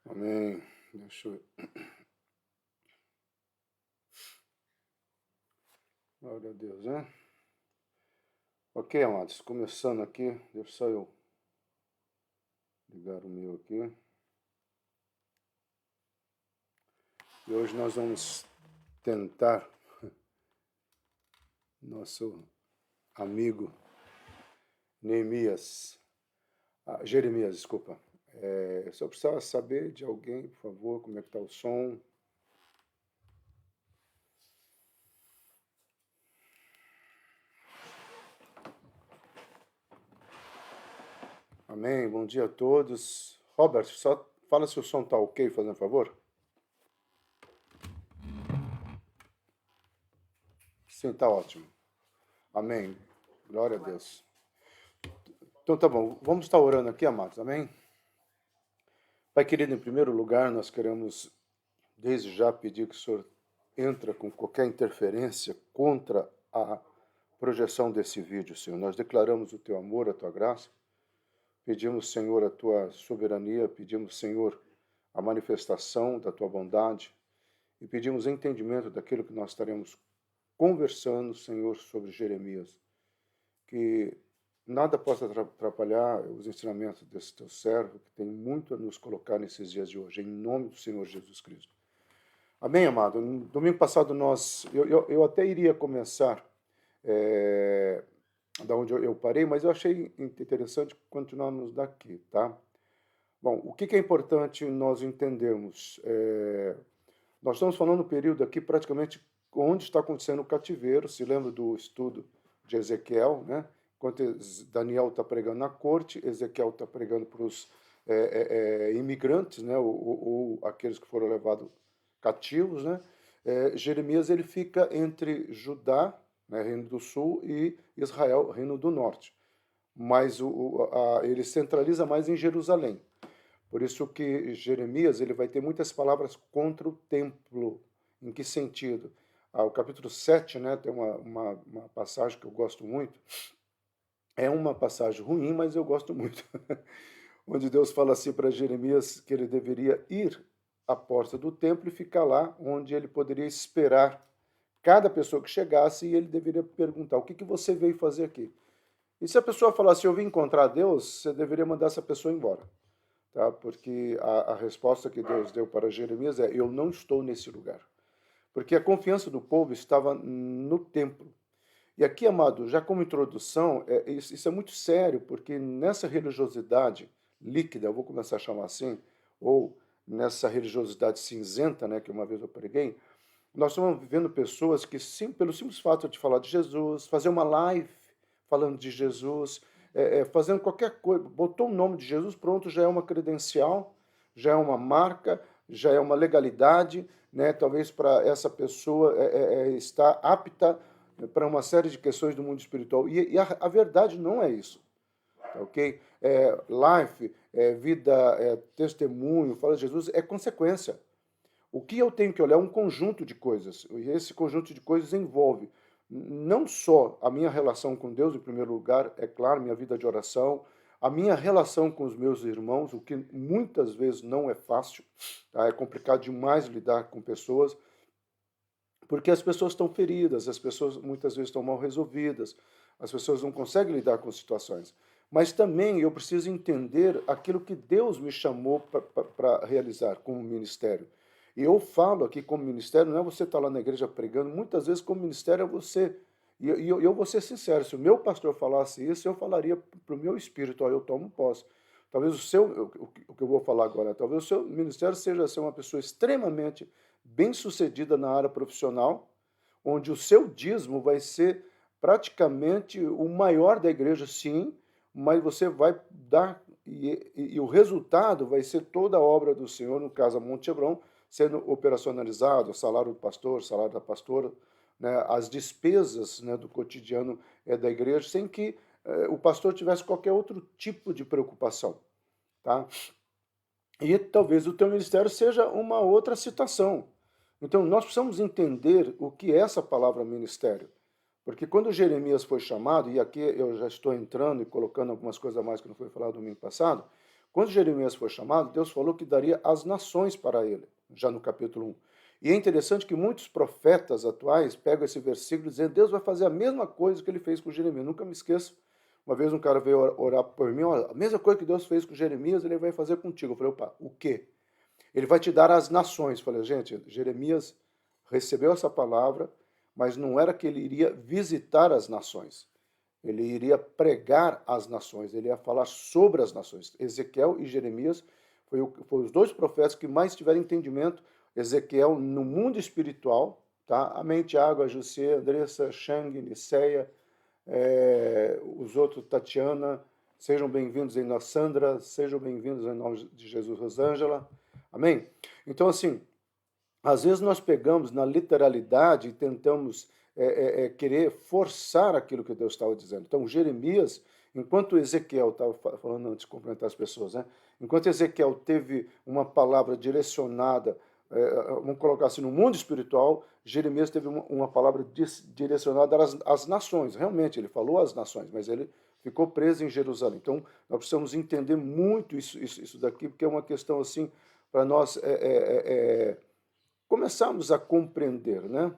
Amém. Deixa eu... Glória a Deus, né? Ok, amados, começando aqui, deixa só eu ligar o meu aqui. E hoje nós vamos tentar, nosso amigo Jeremias, desculpa. Eu só precisava saber de alguém, por favor, como é que está o som. Amém, bom dia a todos. Robert, só fala se o som está ok, fazendo favor. Sim, está ótimo. Amém. Glória a Deus. Então tá bom, vamos estar orando aqui, amados, amém? Pai querido, em primeiro lugar, nós queremos desde já pedir que o Senhor entre com qualquer interferência contra a projeção desse vídeo, Senhor. Nós declaramos o teu amor, a tua graça, pedimos, Senhor, a tua soberania, pedimos, Senhor, a manifestação da tua bondade e pedimos entendimento daquilo que nós estaremos conversando, Senhor, sobre Jeremias. Que nada possa atrapalhar os ensinamentos desse teu servo, que tem muito a nos colocar nesses dias de hoje, em nome do Senhor Jesus Cristo. Amém, amado? No domingo passado eu até iria começar da onde eu parei, mas eu achei interessante continuarmos daqui, tá? Bom, o que é importante nós entendermos? Nós estamos falando do período aqui praticamente onde está acontecendo o cativeiro, se lembra do estudo de Ezequiel, né? Enquanto Daniel está pregando na corte, Ezequiel está pregando para os imigrantes, né? Ou aqueles que foram levados cativos, né? Jeremias ele fica entre Judá, né, Reino do Sul, e Israel, Reino do Norte. Mas ele centraliza mais em Jerusalém. Por isso que Jeremias ele vai ter muitas palavras contra o templo. Em que sentido? O capítulo 7, né, tem uma passagem que eu gosto muito. É uma passagem ruim, mas eu gosto muito. Onde Deus fala assim para Jeremias que ele deveria ir à porta do templo e ficar lá, onde ele poderia esperar cada pessoa que chegasse e ele deveria perguntar: o que você veio fazer aqui? E se a pessoa falasse: eu vim encontrar Deus, você deveria mandar essa pessoa embora. Tá? Porque a resposta que Deus deu para Jeremias é: eu não estou nesse lugar. Porque a confiança do povo estava no templo. E aqui, amado, já como introdução, isso é muito sério, porque nessa religiosidade líquida, eu vou começar a chamar assim, ou nessa religiosidade cinzenta, né, que uma vez eu preguei, nós estamos vivendo pessoas que, sim, pelo simples fato de falar de Jesus, fazer uma live falando de Jesus, fazendo qualquer coisa, botou o nome de Jesus, pronto, já é uma credencial, já é uma marca, já é uma legalidade, né? Talvez para essa pessoa estar apta para uma série de questões do mundo espiritual. E a verdade não é isso, ok? Life, vida, testemunho, fala de Jesus, é consequência. O que eu tenho que olhar é um conjunto de coisas, e esse conjunto de coisas envolve não só a minha relação com Deus, em primeiro lugar, é claro, minha vida de oração, a minha relação com os meus irmãos, o que muitas vezes não é fácil, tá? É complicado demais lidar com pessoas, porque as pessoas estão feridas, as pessoas muitas vezes estão mal resolvidas, as pessoas não conseguem lidar com situações. Mas também eu preciso entender aquilo que Deus me chamou para realizar como ministério. E eu falo aqui como ministério, não é você estar lá na igreja pregando, muitas vezes como ministério é você. E eu vou ser sincero, se o meu pastor falasse isso, eu falaria para o meu espírito: ó, eu tomo posse. Talvez o que eu vou falar agora, talvez o seu ministério seja ser uma pessoa extremamente bem-sucedida na área profissional, onde o seu dízimo vai ser praticamente o maior da igreja, sim, mas você vai dar, e o resultado vai ser toda a obra do Senhor, no caso a Monte Hebron, sendo operacionalizado, o salário do pastor, o salário da pastora, né, as despesas, né, do cotidiano da igreja, sem que o pastor tivesse qualquer outro tipo de preocupação. Tá? E talvez o teu ministério seja uma outra situação. Então, nós precisamos entender o que é essa palavra ministério. Porque quando Jeremias foi chamado, e aqui eu já estou entrando e colocando algumas coisas a mais que não foi falado domingo passado, Quando Jeremias foi chamado, Deus falou que daria as nações para ele, já no capítulo 1. E é interessante que muitos profetas atuais pegam esse versículo dizendo Deus vai fazer a mesma coisa que ele fez com Jeremias. Nunca me esqueço. Uma vez um cara veio orar por mim, olha, a mesma coisa que Deus fez com Jeremias, ele vai fazer contigo. Eu falei, opa, o quê? Ele vai te dar as nações. Eu falei, gente, Jeremias recebeu essa palavra, mas não era que ele iria visitar as nações. Ele iria pregar às nações, ele ia falar sobre as nações. Ezequiel e Jeremias foram os dois profetas que mais tiveram entendimento. Ezequiel no mundo espiritual, tá? Amém, Tiago, a José, Andressa, Shang, Niceia, os outros, Tatiana, sejam bem-vindos em nós, Sandra, sejam bem-vindos em nome de Jesus, Rosângela. Amém? Então, assim, às vezes nós pegamos na literalidade e tentamos querer forçar aquilo que Deus estava dizendo. Então, Jeremias, enquanto Ezequiel, estava falando antes de cumprimentar as pessoas, né? Enquanto Ezequiel teve uma palavra direcionada, vamos colocar assim, no mundo espiritual, Jeremias teve uma palavra direcionada às nações. Realmente, ele falou às nações, mas ele ficou preso em Jerusalém. Então, nós precisamos entender muito isso daqui, porque é uma questão assim, para nós começarmos a compreender, né?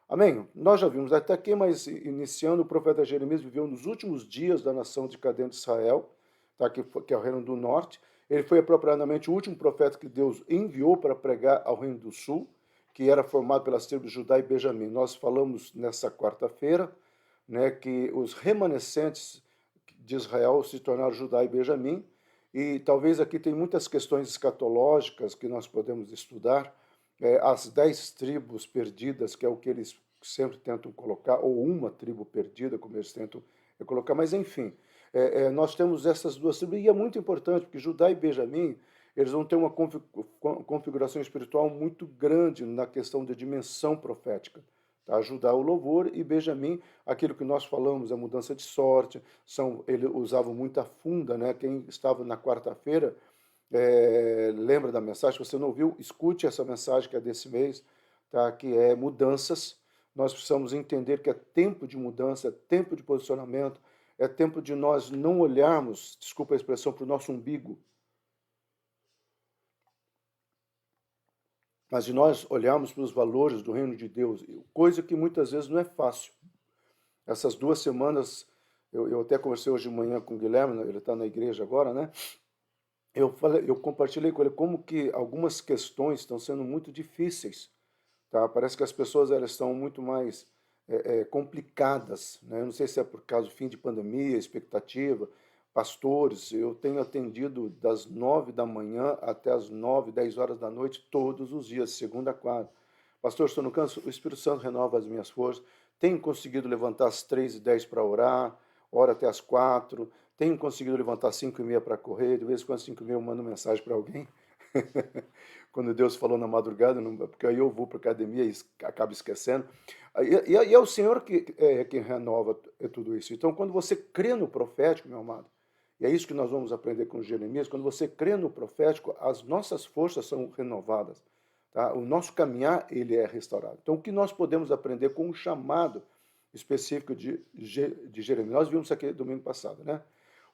Amém? Nós já vimos até aqui, mas iniciando, o profeta Jeremias viveu nos últimos dias da nação de Cadente de Israel, tá? que é o reino do norte. Ele foi apropriadamente o último profeta que Deus enviou para pregar ao reino do sul, que era formado pelas tribos de Judá e Benjamim. Nós falamos nessa quarta-feira, né, que os remanescentes de Israel se tornaram Judá e Benjamim, e talvez aqui tem muitas questões escatológicas que nós podemos estudar, as 10 tribos perdidas, que é o que eles sempre tentam colocar, ou uma tribo perdida, como eles tentam colocar, mas enfim, nós temos essas duas tribos, e é muito importante, porque Judá e Benjamim, eles vão ter uma configuração espiritual muito grande na questão de dimensão profética. Tá? Judá o louvor e Benjamim, aquilo que nós falamos, a mudança de sorte, ele usava muita funda, né? Quem estava na quarta-feira, lembra da mensagem? Se você não ouviu, escute essa mensagem que é desse mês, tá? Que é mudanças. Nós precisamos entender que é tempo de mudança, é tempo de posicionamento, é tempo de nós não olharmos, desculpa a expressão, para o nosso umbigo, mas de nós olharmos para os valores do reino de Deus, coisa que muitas vezes não é fácil. Essas 2 semanas, eu até conversei hoje de manhã com o Guilherme, ele está na igreja agora, né? Eu compartilhei com ele como que algumas questões estão sendo muito difíceis, tá? Parece que as pessoas elas estão muito mais complicadas, né? Eu não sei se é por causa do fim de pandemia, expectativa, pastores. Eu tenho atendido das 9 da manhã até as 9, 10 horas da noite, todos os dias, segunda a quarta. Pastor, estou no canso, o Espírito Santo renova as minhas forças. Tenho conseguido levantar às 3h10 para orar, ora até às 4. Tenho conseguido levantar às 5h30 para correr. De vez em quando, às 5h30, eu mando mensagem para alguém. Quando Deus falou na madrugada, porque aí eu vou para a academia e acabo esquecendo. E é o Senhor que é quem renova tudo isso. Então, quando você crê no profético, meu amado, e é isso que nós vamos aprender com Jeremias, quando você crê no profético, as nossas forças são renovadas. Tá? O nosso caminhar, ele é restaurado. Então, o que nós podemos aprender com um chamado específico de Jeremias? Nós vimos isso aqui domingo passado, né?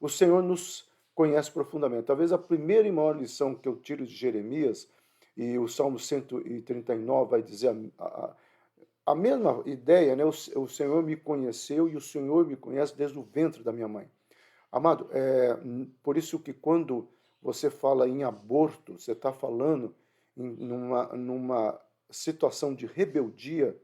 O Senhor nos conhece profundamente. Talvez a primeira e maior lição que eu tiro de Jeremias, e o Salmo 139 vai dizer a mesma ideia, né? O Senhor me conheceu e o Senhor me conhece desde o ventre da minha mãe. Amado, por isso que quando você fala em aborto, você está falando numa situação de rebeldia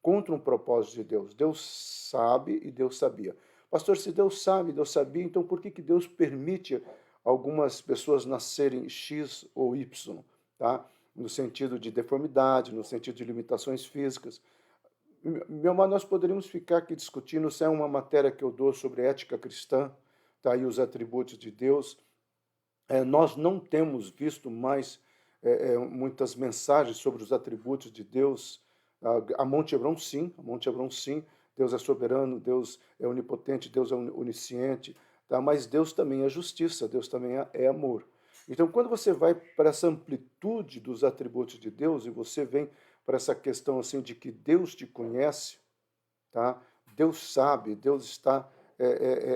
contra um propósito de Deus. Deus sabe e Deus sabia. Pastor, se Deus sabe, Deus sabia, então por que Deus permite algumas pessoas nascerem X ou Y, tá? No sentido de deformidade, no sentido de limitações físicas? Meu irmão, nós poderíamos ficar aqui discutindo, se é uma matéria que eu dou sobre ética cristã, tá aí os atributos de Deus. Nós não temos visto mais muitas mensagens sobre os atributos de Deus. A Monte Hebron, sim, a Monte Hebron, sim. Deus é soberano, Deus é onipotente, Deus é onisciente, tá? Mas Deus também é justiça, Deus também é amor. Então, quando você vai para essa amplitude dos atributos de Deus e você vem para essa questão assim de que Deus te conhece, tá? Deus sabe, Deus está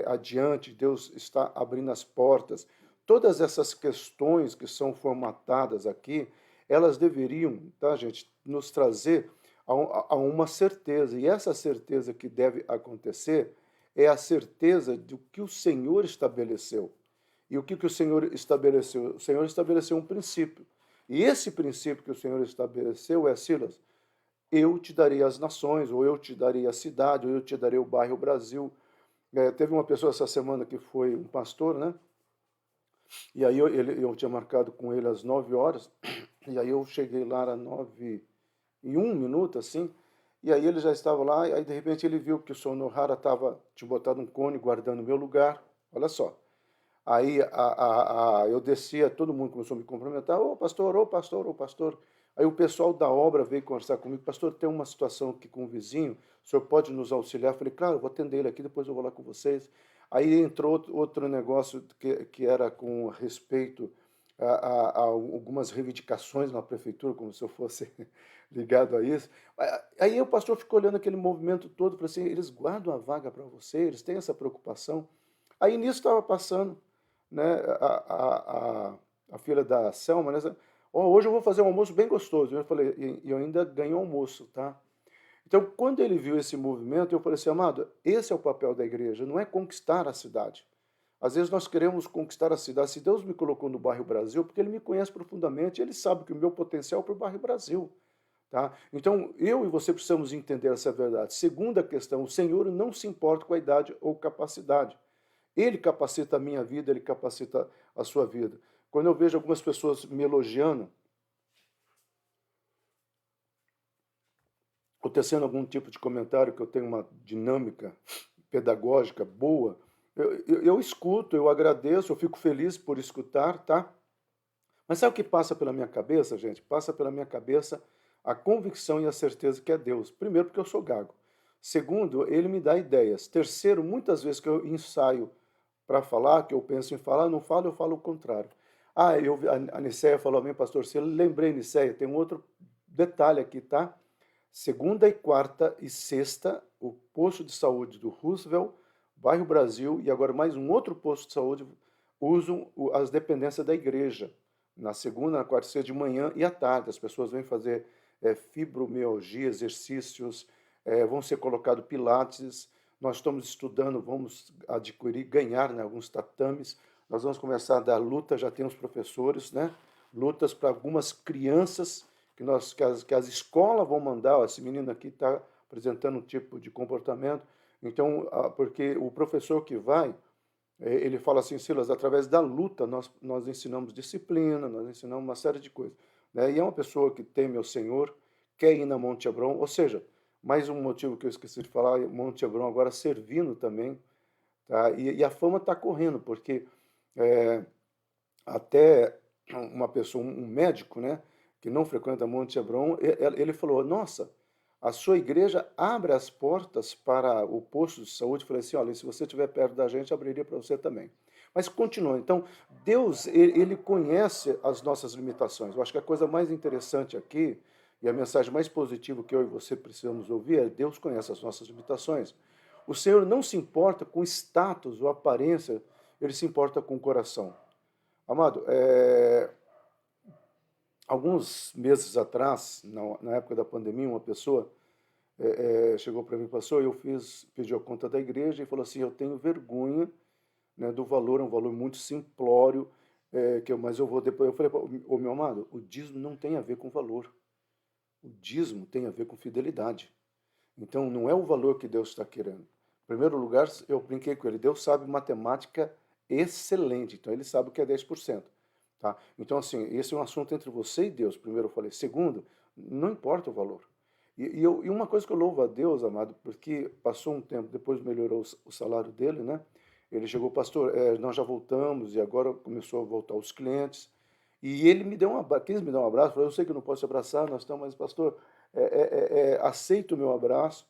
adiante, Deus está abrindo as portas. todas essas questões que são formatadas aqui, elas deveriam, tá, gente, nos trazer a uma certeza. E essa certeza que deve acontecer é a certeza do que o Senhor estabeleceu. E o que o Senhor estabeleceu? O Senhor estabeleceu um princípio. E esse princípio que o Senhor estabeleceu é, Silas, eu te darei as nações, ou eu te darei a cidade, ou eu te darei o bairro Brasil. Teve uma pessoa essa semana que foi um pastor, né? E aí eu tinha marcado com ele às 9 horas, e aí eu cheguei lá às 9 e 1 minuto, assim, e aí ele já estava lá, e aí de repente ele viu que o Sonohara tinha botado um cone guardando o meu lugar, olha só. Aí eu descia, todo mundo começou a me cumprimentar, ô pastor, ô pastor, ô pastor. Aí o pessoal da obra veio conversar comigo, pastor, tem uma situação aqui com o vizinho, o senhor pode nos auxiliar? Eu falei, claro, eu vou atender ele aqui, depois eu vou lá com vocês. Aí entrou outro negócio que era com respeito a algumas reivindicações na prefeitura, como se eu fosse ligado a isso. Aí o pastor ficou olhando aquele movimento todo, falou assim, eles guardam a vaga para você, eles têm essa preocupação. Aí nisso estava passando, né, a filha da Selma, né, oh, hoje eu vou fazer um almoço bem gostoso. Eu falei, e eu ainda ganho almoço, tá? Então, quando ele viu esse movimento, eu falei assim, amado, esse é o papel da igreja, não é conquistar a cidade. Às vezes nós queremos conquistar a cidade. Se Deus me colocou no bairro Brasil, porque Ele me conhece profundamente, Ele sabe que o meu potencial é para o bairro Brasil. Tá? Então, eu e você precisamos entender essa verdade. Segunda questão, o Senhor não se importa com a idade ou capacidade. Ele capacita a minha vida, Ele capacita a sua vida. Quando eu vejo algumas pessoas me elogiando, ou tecendo algum tipo de comentário que eu tenho uma dinâmica pedagógica boa, eu escuto, eu agradeço, eu fico feliz por escutar, tá? Mas sabe o que passa pela minha cabeça, gente? Passa pela minha cabeça a convicção e a certeza que é Deus. Primeiro, porque eu sou gago. Segundo, ele me dá ideias. Terceiro, muitas vezes que eu ensaio para falar, que eu penso em falar, não falo, eu falo o contrário. Ah, a Niceia falou a mim, pastor, se eu lembrei, Niceia, tem um outro detalhe aqui, tá? Segunda e quarta e sexta, o posto de saúde do Roosevelt, bairro Brasil, e agora mais um outro posto de saúde, usam as dependências da igreja. Na segunda, na quarta e sexta de manhã e à tarde. As pessoas vêm fazer fibromialgia, exercícios, vão ser colocados pilates. Nós estamos estudando, vamos adquirir, ganhar, né, alguns tatames. Nós vamos começar a dar luta, já tem os professores, né? Lutas para algumas crianças que as escolas vão mandar, ó, esse menino aqui está apresentando um tipo de comportamento. Então, porque o professor que vai, ele fala assim, Silas, através da luta nós ensinamos disciplina, nós ensinamos uma série de coisas. Né? E é uma pessoa que teme ao Senhor, quer ir na Monte Hebron, ou seja, mais um motivo que eu esqueci de falar, Monte Hebron agora servindo também, tá? E a fama está correndo, porque é, até uma pessoa, um médico, né, que não frequenta Monte Hebron, ele falou, nossa, a sua igreja abre as portas para o posto de saúde. Eu falei assim, olha, se você estiver perto da gente, abriria para você também. Mas continua. Então, Deus, ele conhece as nossas limitações. Eu acho que a coisa mais interessante aqui, e a mensagem mais positiva que eu e você precisamos ouvir é Deus conhece as nossas limitações. O Senhor não se importa com status ou aparência, Ele se importa com o coração. Amado, alguns meses atrás, na época da pandemia, uma pessoa chegou para mim, pastor, pedi a conta da igreja e falou assim, eu tenho vergonha, né, do valor, é um valor muito simplório, mas eu vou depois. Eu falei, ô meu amado, o dízimo não tem a ver com valor, o dízimo tem a ver com fidelidade. Então não é o valor que Deus está querendo. Em primeiro lugar, eu brinquei com ele, Deus sabe matemática excelente, então ele sabe o que é 10%. Tá? Então, assim, esse é um assunto entre você e Deus, primeiro eu falei. Segundo, não importa o valor. E uma coisa que eu louvo a Deus, amado, porque passou um tempo, depois melhorou o salário dele, né? Ele chegou, pastor, nós já voltamos e agora começou a voltar os clientes. E ele me deu quis me dar um abraço, falou, eu sei que eu não posso te abraçar, nós estamos, mas pastor, aceita o meu abraço,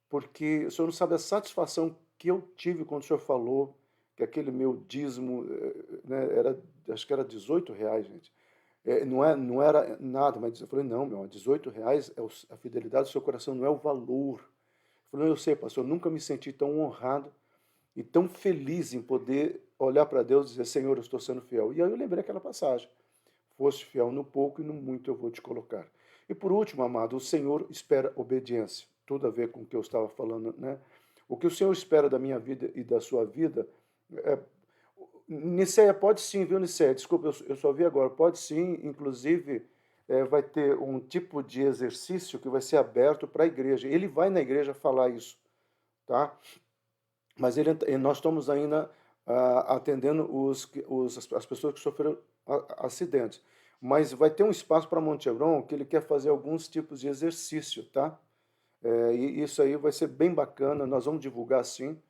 porque o senhor não sabe a satisfação que eu tive quando o senhor falou que aquele meu dízimo, né, acho que era R$ 18, gente. Não era nada, mas eu falei, não, meu, R$ 18 é a fidelidade do seu coração, não é o valor. Eu falei, eu sei, pastor, eu nunca me senti tão honrado e tão feliz em poder olhar para Deus e dizer, Senhor, eu estou sendo fiel. E aí eu lembrei aquela passagem, foste fiel no pouco e no muito eu vou te colocar. E por último, amado, o Senhor espera obediência. Tudo a ver com o que eu estava falando, né? O que o Senhor espera da minha vida e da sua vida, é, Niceia, pode sim, viu, Niceia? Desculpa, eu só vi agora. Pode sim, inclusive, vai ter um tipo de exercício que vai ser aberto para a igreja. Ele vai na igreja falar isso, tá? Mas nós estamos ainda atendendo as pessoas que sofreram acidentes. Mas vai ter um espaço para Monte Hebron que ele quer fazer alguns tipos de exercício, tá? E isso aí vai ser bem bacana, nós vamos divulgar sim.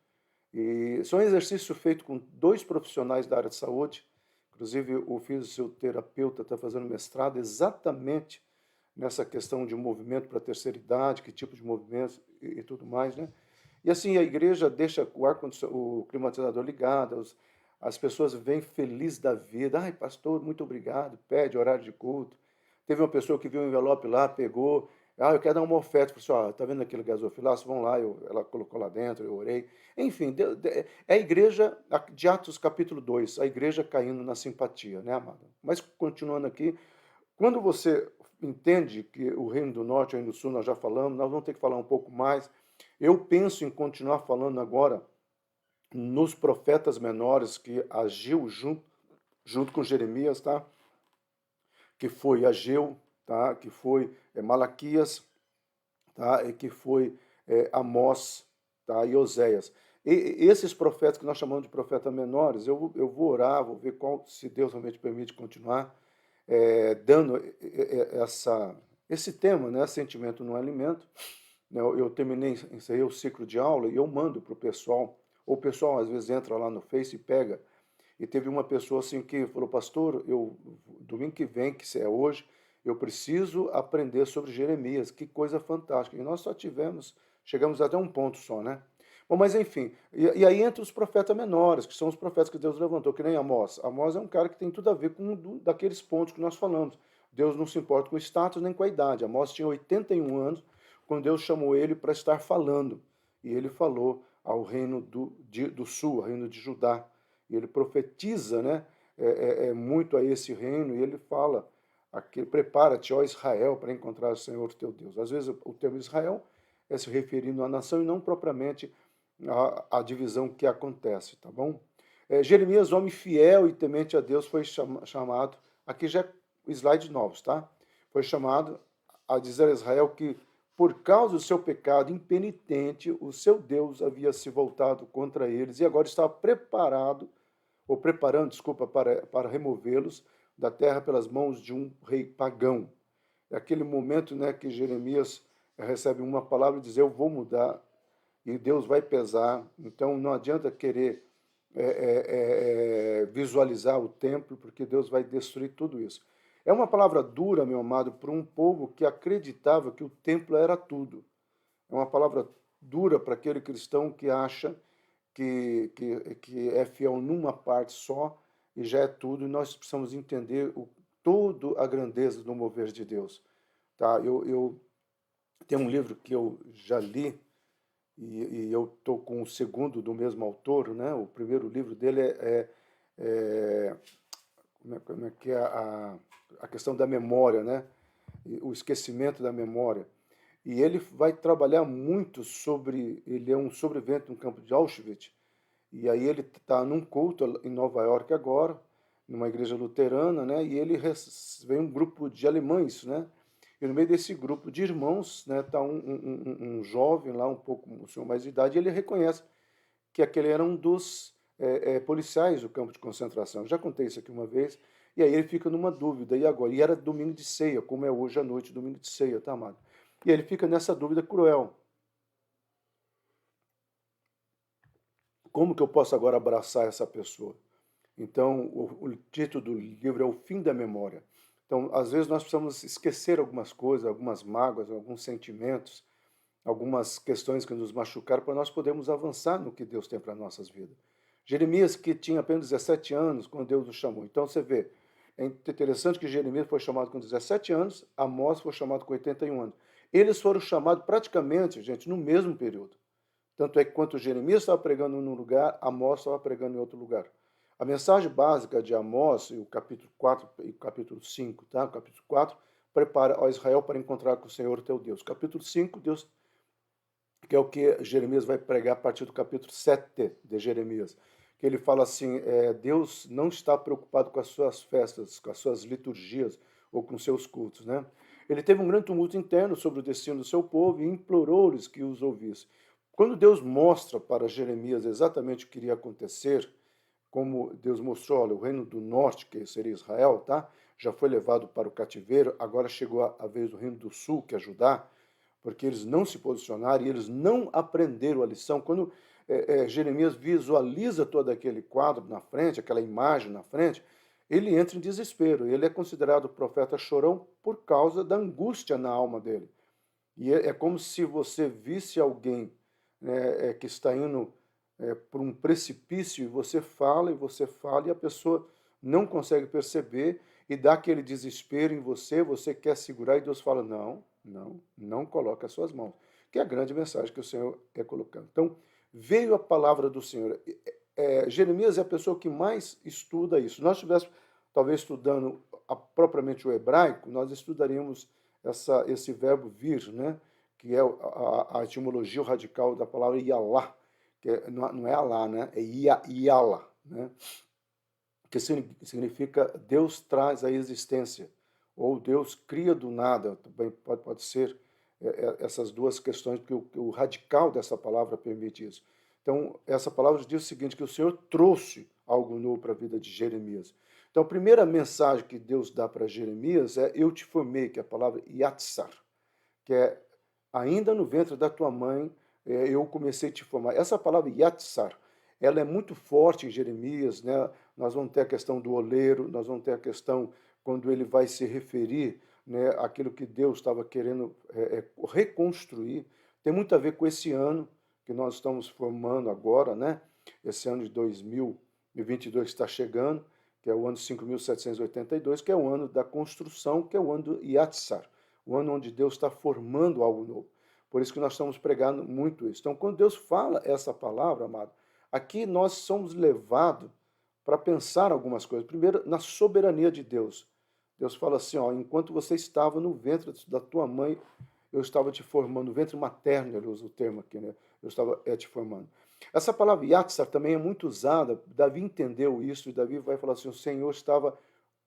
E são exercícios feitos com dois profissionais da área de saúde, inclusive o fisioterapeuta está fazendo mestrado exatamente nessa questão de movimento para a terceira idade, que tipo de movimentos e tudo mais, né? E assim, a igreja deixa o climatizador ligado, as pessoas vêm felizes da vida. Ai, pastor, muito obrigado, pede horário de culto. Teve uma pessoa que viu um envelope lá, pegou, eu quero dar uma oferta. Falei assim, tá vendo aquele gasofilaço? Vão lá, ela colocou lá dentro, eu orei. Enfim, é a igreja de Atos capítulo 2, a igreja caindo na simpatia, né, amado? Mas continuando aqui, quando você entende que o Reino do Norte e o Reino do Sul nós já falamos, nós vamos ter que falar um pouco mais. Eu penso em continuar falando agora nos profetas menores que agiu junto com Jeremias, tá? Que foi Ageu, tá? Que foi Malaquias, tá? E que foi Amós, tá? E Oséias. E esses profetas que nós chamamos de profetas menores, eu vou orar, vou ver se Deus realmente permite continuar dando esse tema, né? Sentimento no alimento. Eu encerrei o ciclo de aula e eu mando para o pessoal, ou o pessoal às vezes entra lá no Face e pega, e teve uma pessoa assim que falou, pastor, domingo que vem, que é hoje, eu preciso aprender sobre Jeremias, que coisa fantástica. E nós chegamos até um ponto só, né? Bom, mas enfim, e aí entra os profetas menores, que são os profetas que Deus levantou, que nem Amós. Amós é um cara que tem tudo a ver com daqueles pontos que nós falamos. Deus não se importa com o status nem com a idade. Amós tinha 81 anos, quando Deus chamou ele para estar falando. E ele falou ao reino do sul, ao reino de Judá. E ele profetiza, né, muito a esse reino, e ele fala, prepara-te, ó Israel, para encontrar o Senhor teu Deus. Às vezes o termo Israel é se referindo à nação e não propriamente à divisão que acontece, tá bom? Jeremias, homem fiel e temente a Deus, foi chamado, aqui já é slides novos, tá? Foi chamado a dizer a Israel que por causa do seu pecado impenitente, o seu Deus havia se voltado contra eles e agora estava preparando, desculpa, para removê-los da terra pelas mãos de um rei pagão. É aquele momento, né, que Jeremias recebe uma palavra e diz, eu vou mudar, e Deus vai pesar. Então não adianta querer visualizar o templo, porque Deus vai destruir tudo isso. É uma palavra dura, meu amado, para um povo que acreditava que o templo era tudo. É uma palavra dura para aquele cristão que acha que é fiel numa parte só e já é tudo, e nós precisamos entender toda a grandeza do mover de Deus. Tá? Eu tenho um livro que eu já li, e eu estou com o segundo do mesmo autor, né? O primeiro livro dele como é que é a questão da memória, né? O esquecimento da memória. E ele vai trabalhar muito ele é um sobrevivente no campo de Auschwitz, e aí ele está num culto em Nova York agora, numa igreja luterana, né? E ele vem um grupo de alemães, né? E no meio desse grupo de irmãos, né, está um jovem lá, um pouco, um senhor mais de idade, e ele reconhece que aquele era um dos policiais do campo de concentração. Eu já contei isso aqui uma vez, e aí ele fica numa dúvida, e agora? E era domingo de ceia, como é hoje à noite, domingo de ceia, tá, amado? E aí ele fica nessa dúvida cruel. Como que eu posso agora abraçar essa pessoa? Então, o título do livro é O Fim da Memória. Então, às vezes nós precisamos esquecer algumas coisas, algumas mágoas, alguns sentimentos, algumas questões que nos machucaram para nós podermos avançar no que Deus tem para nossas vidas. Jeremias, que tinha apenas 17 anos quando Deus o chamou. Então, você vê, é interessante que Jeremias foi chamado com 17 anos, Amós foi chamado com 81 anos. Eles foram chamados praticamente, gente, no mesmo período. Tanto é que quando Jeremias estava pregando num lugar, Amós estava pregando em outro lugar. A mensagem básica de Amós, o capítulo 4 e o capítulo 5, tá? O capítulo 4, prepara, ó Israel, para encontrar com o Senhor teu Deus. Capítulo 5, Deus, que é o que Jeremias vai pregar a partir do capítulo 7 de Jeremias, que ele fala assim, Deus não está preocupado com as suas festas, com as suas liturgias ou com seus cultos, né? Ele teve um grande tumulto interno sobre o destino do seu povo e implorou-lhes que os ouvisse. Quando Deus mostra para Jeremias exatamente o que iria acontecer, como Deus mostrou, olha, o reino do norte, que seria Israel, tá? Já foi levado para o cativeiro, agora chegou a vez do reino do sul, que é Judá, porque eles não se posicionaram e eles não aprenderam a lição. Quando Jeremias visualiza todo aquele quadro na frente, aquela imagem na frente, ele entra em desespero. Ele é considerado profeta chorão por causa da angústia na alma dele. E é como se você visse alguém, né, que está indo por um precipício e você fala e a pessoa não consegue perceber e dá aquele desespero em você, você quer segurar e Deus fala, não, não, não coloque as suas mãos. Que é a grande mensagem que o Senhor é colocando. Então, veio a palavra do Senhor. Jeremias é a pessoa que mais estuda isso. Se nós estivéssemos, talvez, estudando propriamente o hebraico, nós estudaríamos esse verbo vir, né? Que é a etimologia radical da palavra Yalá, que não é Alá, né? É Yala, né? Que significa Deus traz a existência, ou Deus cria do nada, também pode ser essas duas questões, porque o radical dessa palavra permite isso. Então, essa palavra diz o seguinte, que o Senhor trouxe algo novo para a vida de Jeremias. Então, a primeira mensagem que Deus dá para Jeremias é eu te formei, que é a palavra Yatsar, que é ainda no ventre da tua mãe eu comecei a te formar. Essa palavra Yatsar, ela é muito forte em Jeremias, né? Nós vamos ter a questão do oleiro, nós vamos ter a questão quando ele vai se referir, né, àquilo que Deus estava querendo reconstruir. Tem muito a ver com esse ano que nós estamos formando agora, né? Esse ano de 2022 que está chegando, que é o ano 5.782, que é o ano da construção, que é o ano do Yatsar, o ano onde Deus está formando algo novo. Por isso que nós estamos pregando muito isso. Então, quando Deus fala essa palavra, amado, aqui nós somos levados para pensar algumas coisas. Primeiro, na soberania de Deus. Deus fala assim, ó, enquanto você estava no ventre da tua mãe, eu estava te formando, no ventre materno, ele usa o termo aqui, né? Eu estava te formando. Essa palavra Yatsar também é muito usada, Davi entendeu isso, e Davi vai falar assim, o Senhor estava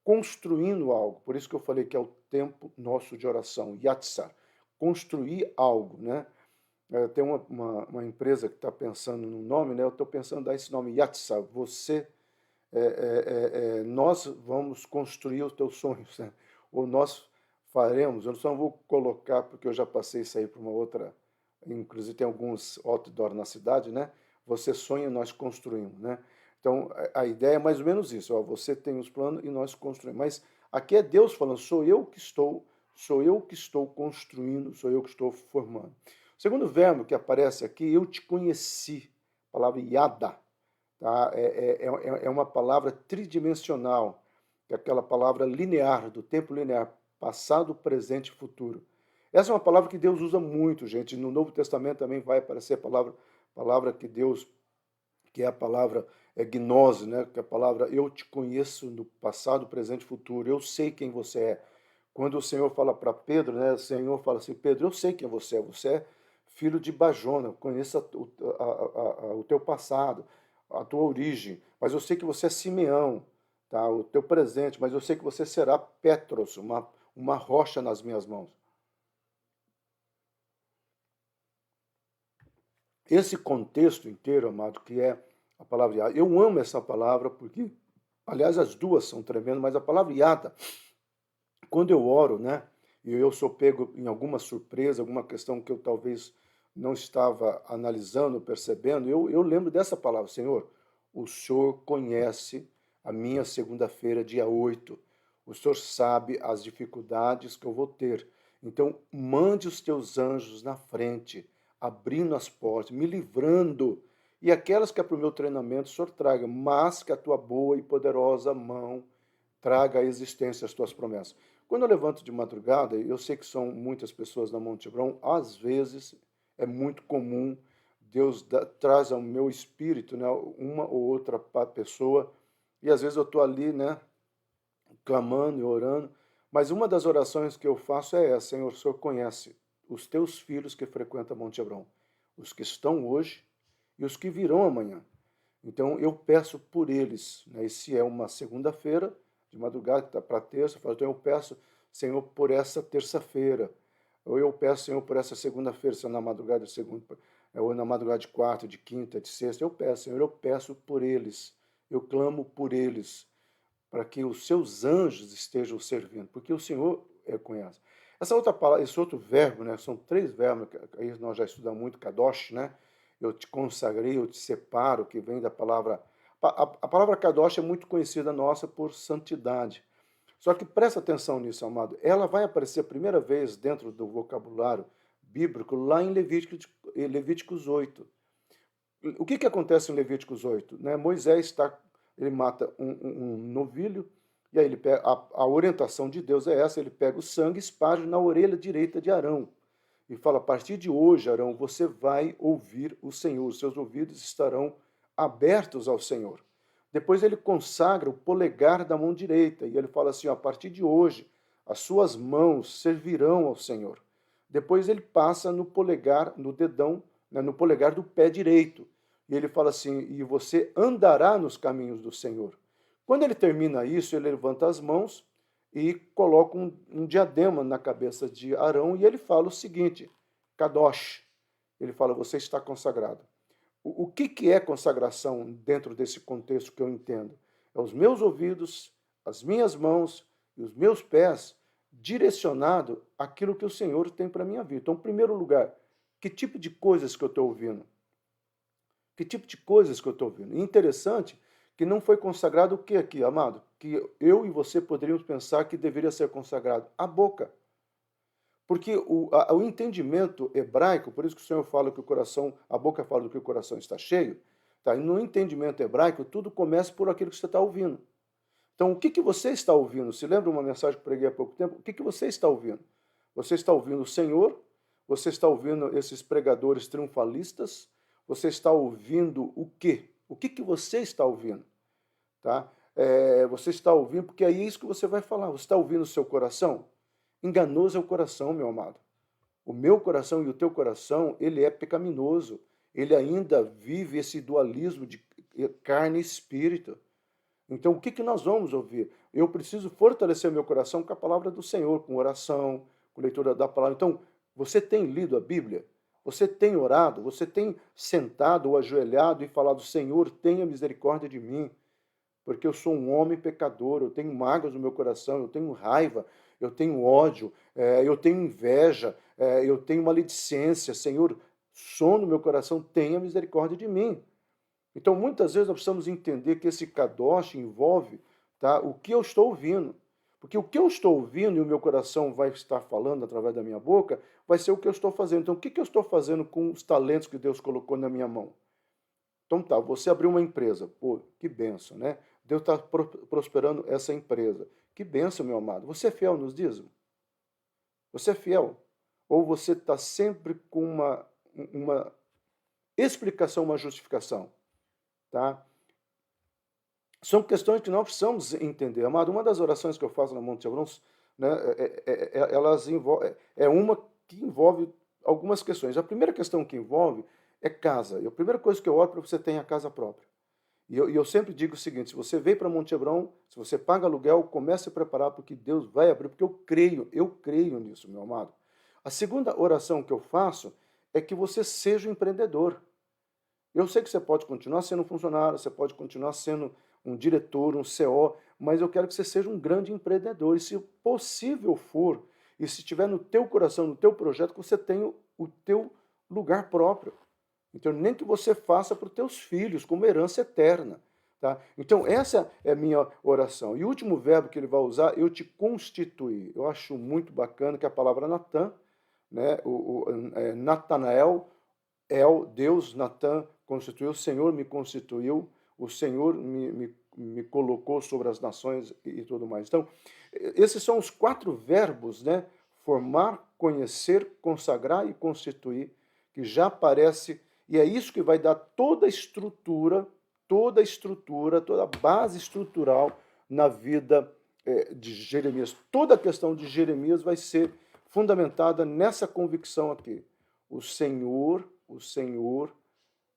construindo algo, por isso que eu falei que é o tempo nosso de oração, Yatsar, construir algo, né? Tem uma empresa que está pensando no nome, né? Eu estou pensando em dar esse nome, Yatsar, você, nós vamos construir os teus sonhos, né? Ou nós faremos, eu só não vou colocar, porque eu já passei isso aí para uma outra, inclusive tem alguns outdoor na cidade, né? Você sonha, nós construímos, né? Então, a ideia é mais ou menos isso, ó, você tem os planos e nós construímos. Mas aqui é Deus falando, sou eu que estou construindo, sou eu que estou formando. O segundo verbo que aparece aqui, eu te conheci, a palavra yada, tá? É uma palavra tridimensional, que é aquela palavra linear, do tempo linear, passado, presente e futuro. Essa é uma palavra que Deus usa muito, gente. No Novo Testamento também vai aparecer a palavra que Deus, que é a palavra gnose, né? Que é a palavra eu te conheço no passado, presente e futuro. Eu sei quem você é. Quando o Senhor fala para Pedro, né? O Senhor fala assim, Pedro, eu sei quem você é. Você é filho de Bajona, eu conheço o teu passado, a tua origem, mas eu sei que você é Simeão, tá? O teu presente, mas eu sei que você será Petros, uma rocha nas minhas mãos. Esse contexto inteiro, amado, que é a palavra Yata, eu amo essa palavra porque, aliás, as duas são tremendas, mas a palavra Yata, quando eu oro, né, e eu sou pego em alguma surpresa, alguma questão que eu talvez não estava analisando, percebendo, eu lembro dessa palavra, Senhor, o Senhor conhece a minha segunda-feira, dia 8. O Senhor sabe as dificuldades que eu vou ter. Então, mande os teus anjos na frente, abrindo as portas, me livrando. E aquelas que é para o meu treinamento, o Senhor traga, mas que a tua boa e poderosa mão traga à existência as tuas promessas. Quando eu levanto de madrugada, eu sei que são muitas pessoas na Monte Hebron, às vezes é muito comum, Deus traz ao meu espírito, né, uma ou outra pessoa e às vezes eu estou ali, né, clamando e orando, mas uma das orações que eu faço é essa: Senhor, o Senhor conhece os teus filhos que frequentam Monte Hebron, os que estão hoje e os que virão amanhã. Então eu peço por eles, né? E se é uma segunda-feira, de madrugada, está para terça, então eu peço, Senhor, por essa terça-feira, ou eu peço, Senhor, por essa segunda-feira, se é na madrugada de segunda, ou na madrugada de quarta, de quinta, de sexta, eu peço, Senhor, eu peço por eles, eu clamo por eles, para que os seus anjos estejam servindo, porque o Senhor conhece. Essa outra palavra, esse outro verbo, né, são três verbos, aí nós já estudamos muito, kadosh, né? Eu te consagrei, eu te separo, que vem da palavra. A palavra kadosh é muito conhecida nossa por santidade. Só que presta atenção nisso, amado. Ela vai aparecer a primeira vez dentro do vocabulário bíblico lá em Levíticos 8. O que acontece em Levíticos 8? Né? Moisés ele mata um novilho, e aí ele pega, a orientação de Deus é essa: ele pega o sangue e esparge na orelha direita de Arão. E fala: a partir de hoje, Arão, você vai ouvir o Senhor, os seus ouvidos estarão abertos ao Senhor. Depois ele consagra o polegar da mão direita, e ele fala assim: a partir de hoje, as suas mãos servirão ao Senhor. Depois ele passa no polegar, no dedão, né, no polegar do pé direito. E ele fala assim: e você andará nos caminhos do Senhor. Quando ele termina isso, ele levanta as mãos e coloca um diadema na cabeça de Arão, e ele fala o seguinte: Kadosh. Ele fala: você está consagrado. O que é consagração dentro desse contexto que eu entendo? É os meus ouvidos, as minhas mãos e os meus pés direcionado àquilo que o Senhor tem para a minha vida. Então, em primeiro lugar, que tipo de coisas que eu estou ouvindo? Que tipo de coisas que eu estou ouvindo? E interessante que não foi consagrado o que aqui, amado? Que eu e você poderíamos pensar que deveria ser consagrado a boca. Porque o entendimento hebraico, por isso que o Senhor fala que o coração, a boca fala do que o coração está cheio, tá? E no entendimento hebraico, tudo começa por aquilo que você está ouvindo. Então, o que você está ouvindo? Se lembra uma mensagem que eu preguei há pouco tempo? O que você está ouvindo? Você está ouvindo o Senhor? Você está ouvindo esses pregadores triunfalistas? Você está ouvindo o quê? O que você está ouvindo? Tá? Você está ouvindo, porque é isso que você vai falar. Você está ouvindo o seu coração? Enganoso é o coração, meu amado. O meu coração e o teu coração, ele é pecaminoso. Ele ainda vive esse dualismo de carne e espírito. Então, o que nós vamos ouvir? Eu preciso fortalecer meu coração com a palavra do Senhor, com oração, com leitura da palavra. Então, você tem lido a Bíblia? Você tem orado? Você tem sentado ou ajoelhado e falado: Senhor, tenha misericórdia de mim, porque eu sou um homem pecador, eu tenho mágoas no meu coração, eu tenho raiva, eu tenho ódio, eu tenho inveja, eu tenho maledicência. Senhor, som no meu coração, tenha misericórdia de mim. Então, muitas vezes nós precisamos entender que esse kadosh envolve, tá, o que eu estou ouvindo. Porque o que eu estou ouvindo e o meu coração vai estar falando através da minha boca, vai ser o que eu estou fazendo. Então, o que eu estou fazendo com os talentos que Deus colocou na minha mão? Então tá, você abriu uma empresa, pô, que benção, né? Deus está prosperando essa empresa. Que benção, meu amado. Você é fiel nos dízimos? Você é fiel? Ou você está sempre com uma explicação, uma justificação? Tá? São questões que nós precisamos entender. Amado, uma das orações que eu faço na Monte Hebron, né, é uma que envolve algumas questões. A primeira questão que envolve é casa. E a primeira coisa que eu oro para você ter a casa própria. E eu sempre digo o seguinte: se você veio para Monte Hebron, se você paga aluguel, comece a preparar, porque Deus vai abrir, porque eu creio nisso, meu amado. A segunda oração que eu faço é que você seja um empreendedor. Eu sei que você pode continuar sendo um funcionário, você pode continuar sendo um diretor, um CO, mas eu quero que você seja um grande empreendedor. E se possível for, e se estiver no teu coração, no teu projeto, que você tenha o teu lugar próprio. Então, nem que você faça para os teus filhos, como herança eterna. Tá? Então, essa é a minha oração. E o último verbo que ele vai usar: eu te constituí. Eu acho muito bacana que a palavra Natan, né, Natanael, Deus, Natan, constituiu, o Senhor me constituiu, o Senhor me colocou sobre as nações e tudo mais. Então, esses são os 4 verbos, né? Formar, conhecer, consagrar e constituir, que já aparece, e é isso que vai dar toda a estrutura toda a estrutura, toda a base estrutural na vida de Jeremias. Toda a questão de Jeremias vai ser fundamentada nessa convicção aqui. O Senhor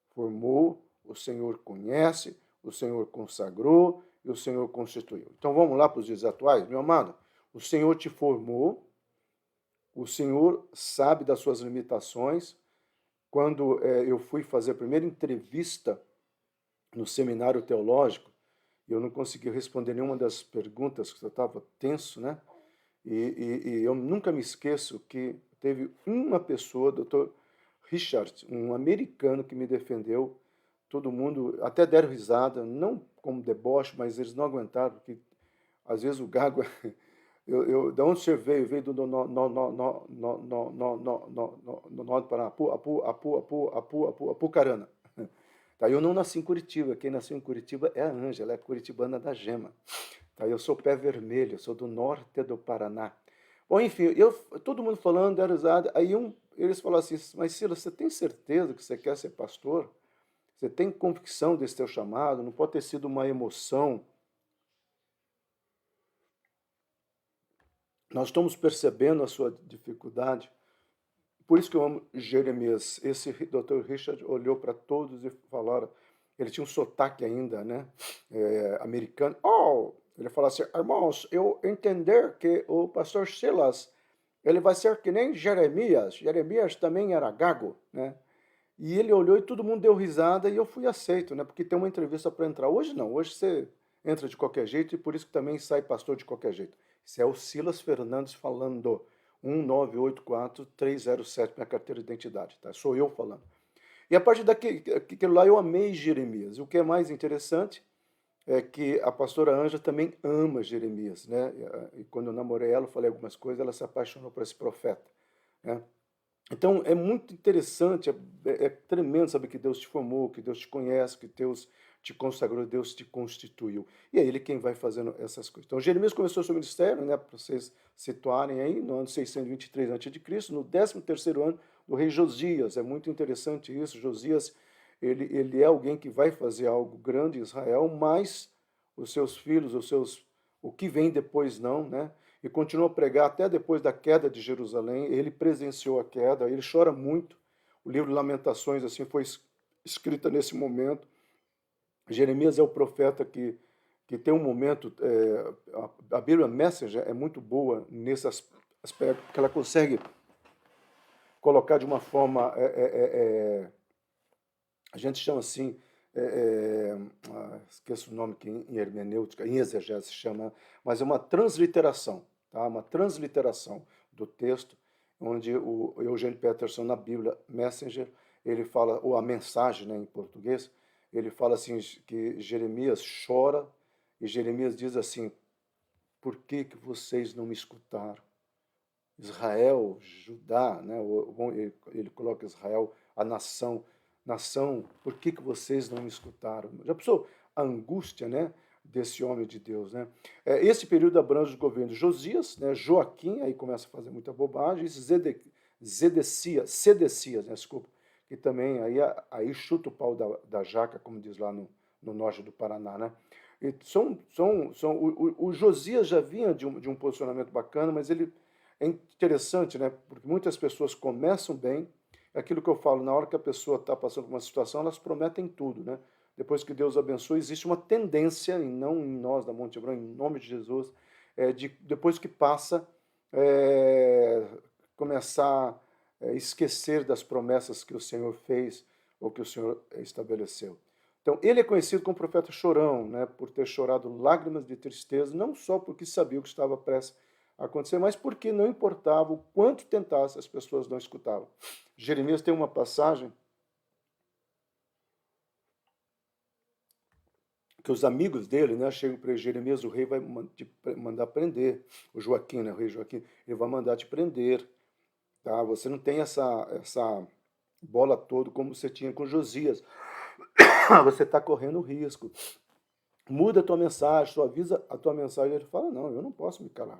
formou, o Senhor conhece, o Senhor consagrou e o Senhor constituiu. Então vamos lá para os dias atuais, meu amado. O Senhor te formou, o Senhor sabe das suas limitações. Quando eu fui fazer a primeira entrevista no seminário teológico, eu não consegui responder nenhuma das perguntas, que eu estava tenso, né? E eu nunca me esqueço que teve uma pessoa, Dr. Richard, um americano, que me defendeu. Todo mundo até deram risada, não como deboche, mas eles não aguentaram, porque às vezes o gago... Da onde você veio? Veio do norte do Paraná, Apucarana. Tá, eu não nasci em Curitiba, quem nasceu em Curitiba é a Ângela, é a curitibana da Gema. Tá, eu sou pé vermelho, eu sou do norte do Paraná. Bom, enfim, todo mundo falando, deram risada, aí eles falaram assim, mas Silas, você tem certeza que você quer ser pastor? Você tem convicção desse teu chamado? Não pode ter sido uma emoção? Nós estamos percebendo a sua dificuldade. Por isso que eu amo Jeremias. Esse Dr. Richard olhou para todos e falaram, ele tinha um sotaque ainda, né, americano. Ele falou assim, irmãos, eu entender que o pastor Silas, ele vai ser que nem Jeremias. Jeremias também era gago, né? E ele olhou e todo mundo deu risada e eu fui aceito, né? Porque tem uma entrevista para entrar. Hoje não, hoje você entra de qualquer jeito e por isso que também sai pastor de qualquer jeito. Isso é o Silas Fernandes falando, 1984307, minha carteira de identidade, tá? Sou eu falando. E a partir daquilo lá eu amei Jeremias. O que é mais interessante é que a pastora Ângela também ama Jeremias, né? E quando eu namorei ela, eu falei algumas coisas, ela se apaixonou por esse profeta, né? Então é muito interessante, é tremendo saber que Deus te formou, que Deus te conhece, que Deus te consagrou, Deus te constituiu. E é Ele quem vai fazendo essas coisas. Então Jeremias começou seu ministério, né, para vocês situarem aí, no ano 623 a.C., no 13º ano do rei Josias. É muito interessante isso. Josias, ele é alguém que vai fazer algo grande em Israel, mas os seus filhos, o que vem depois não, né? E continua a pregar até depois da queda de Jerusalém. Ele presenciou a queda, ele chora muito. O livro de Lamentações assim foi escrito nesse momento. Jeremias é o profeta que tem um momento, a Bíblia Messenger é muito boa nesse aspecto, porque ela consegue colocar de uma forma, a gente chama assim, esqueço o nome que em hermenêutica, em exegese se chama, mas é uma transliteração, tá? Uma transliteração do texto, onde o Eugene Peterson, na Bíblia Messenger, ele fala, ou a mensagem, né, em português, ele fala assim, que Jeremias chora, e Jeremias diz assim, por que vocês não me escutaram? Israel, Judá, né, ele coloca Israel, a nação, por que vocês não me escutaram? Já pensou a angústia, né, desse homem de Deus, né? Esse período abrange os governos de Josias, né, Joaquim, aí começa a fazer muita bobagem, Sedecias, né, desculpa, que também aí chuta o pau da jaca, como diz lá no norte do Paraná, né? E o Josias já vinha de um posicionamento bacana, mas ele é interessante, né? Porque muitas pessoas começam bem, é aquilo que eu falo, na hora que a pessoa está passando por uma situação, elas prometem tudo, né? Depois que Deus abençoa, existe uma tendência, e não em nós da Monte Hebron, em nome de Jesus, depois que passa, começar esquecer das promessas que o Senhor fez ou que o Senhor estabeleceu. Então, ele é conhecido como profeta chorão, né, por ter chorado lágrimas de tristeza, não só porque sabia o que estava prestes a acontecer, mas porque não importava o quanto tentasse, as pessoas não escutavam. Jeremias tem uma passagem que os amigos dele, né, chegam para Jeremias, o rei vai te mandar prender, o Joaquim, né, o rei Joaquim, ele vai mandar te prender. Tá? Você não tem essa bola toda como você tinha com Josias. Você está correndo risco. Muda a tua mensagem, suaviza a tua mensagem. Ele fala, não, eu não posso me calar.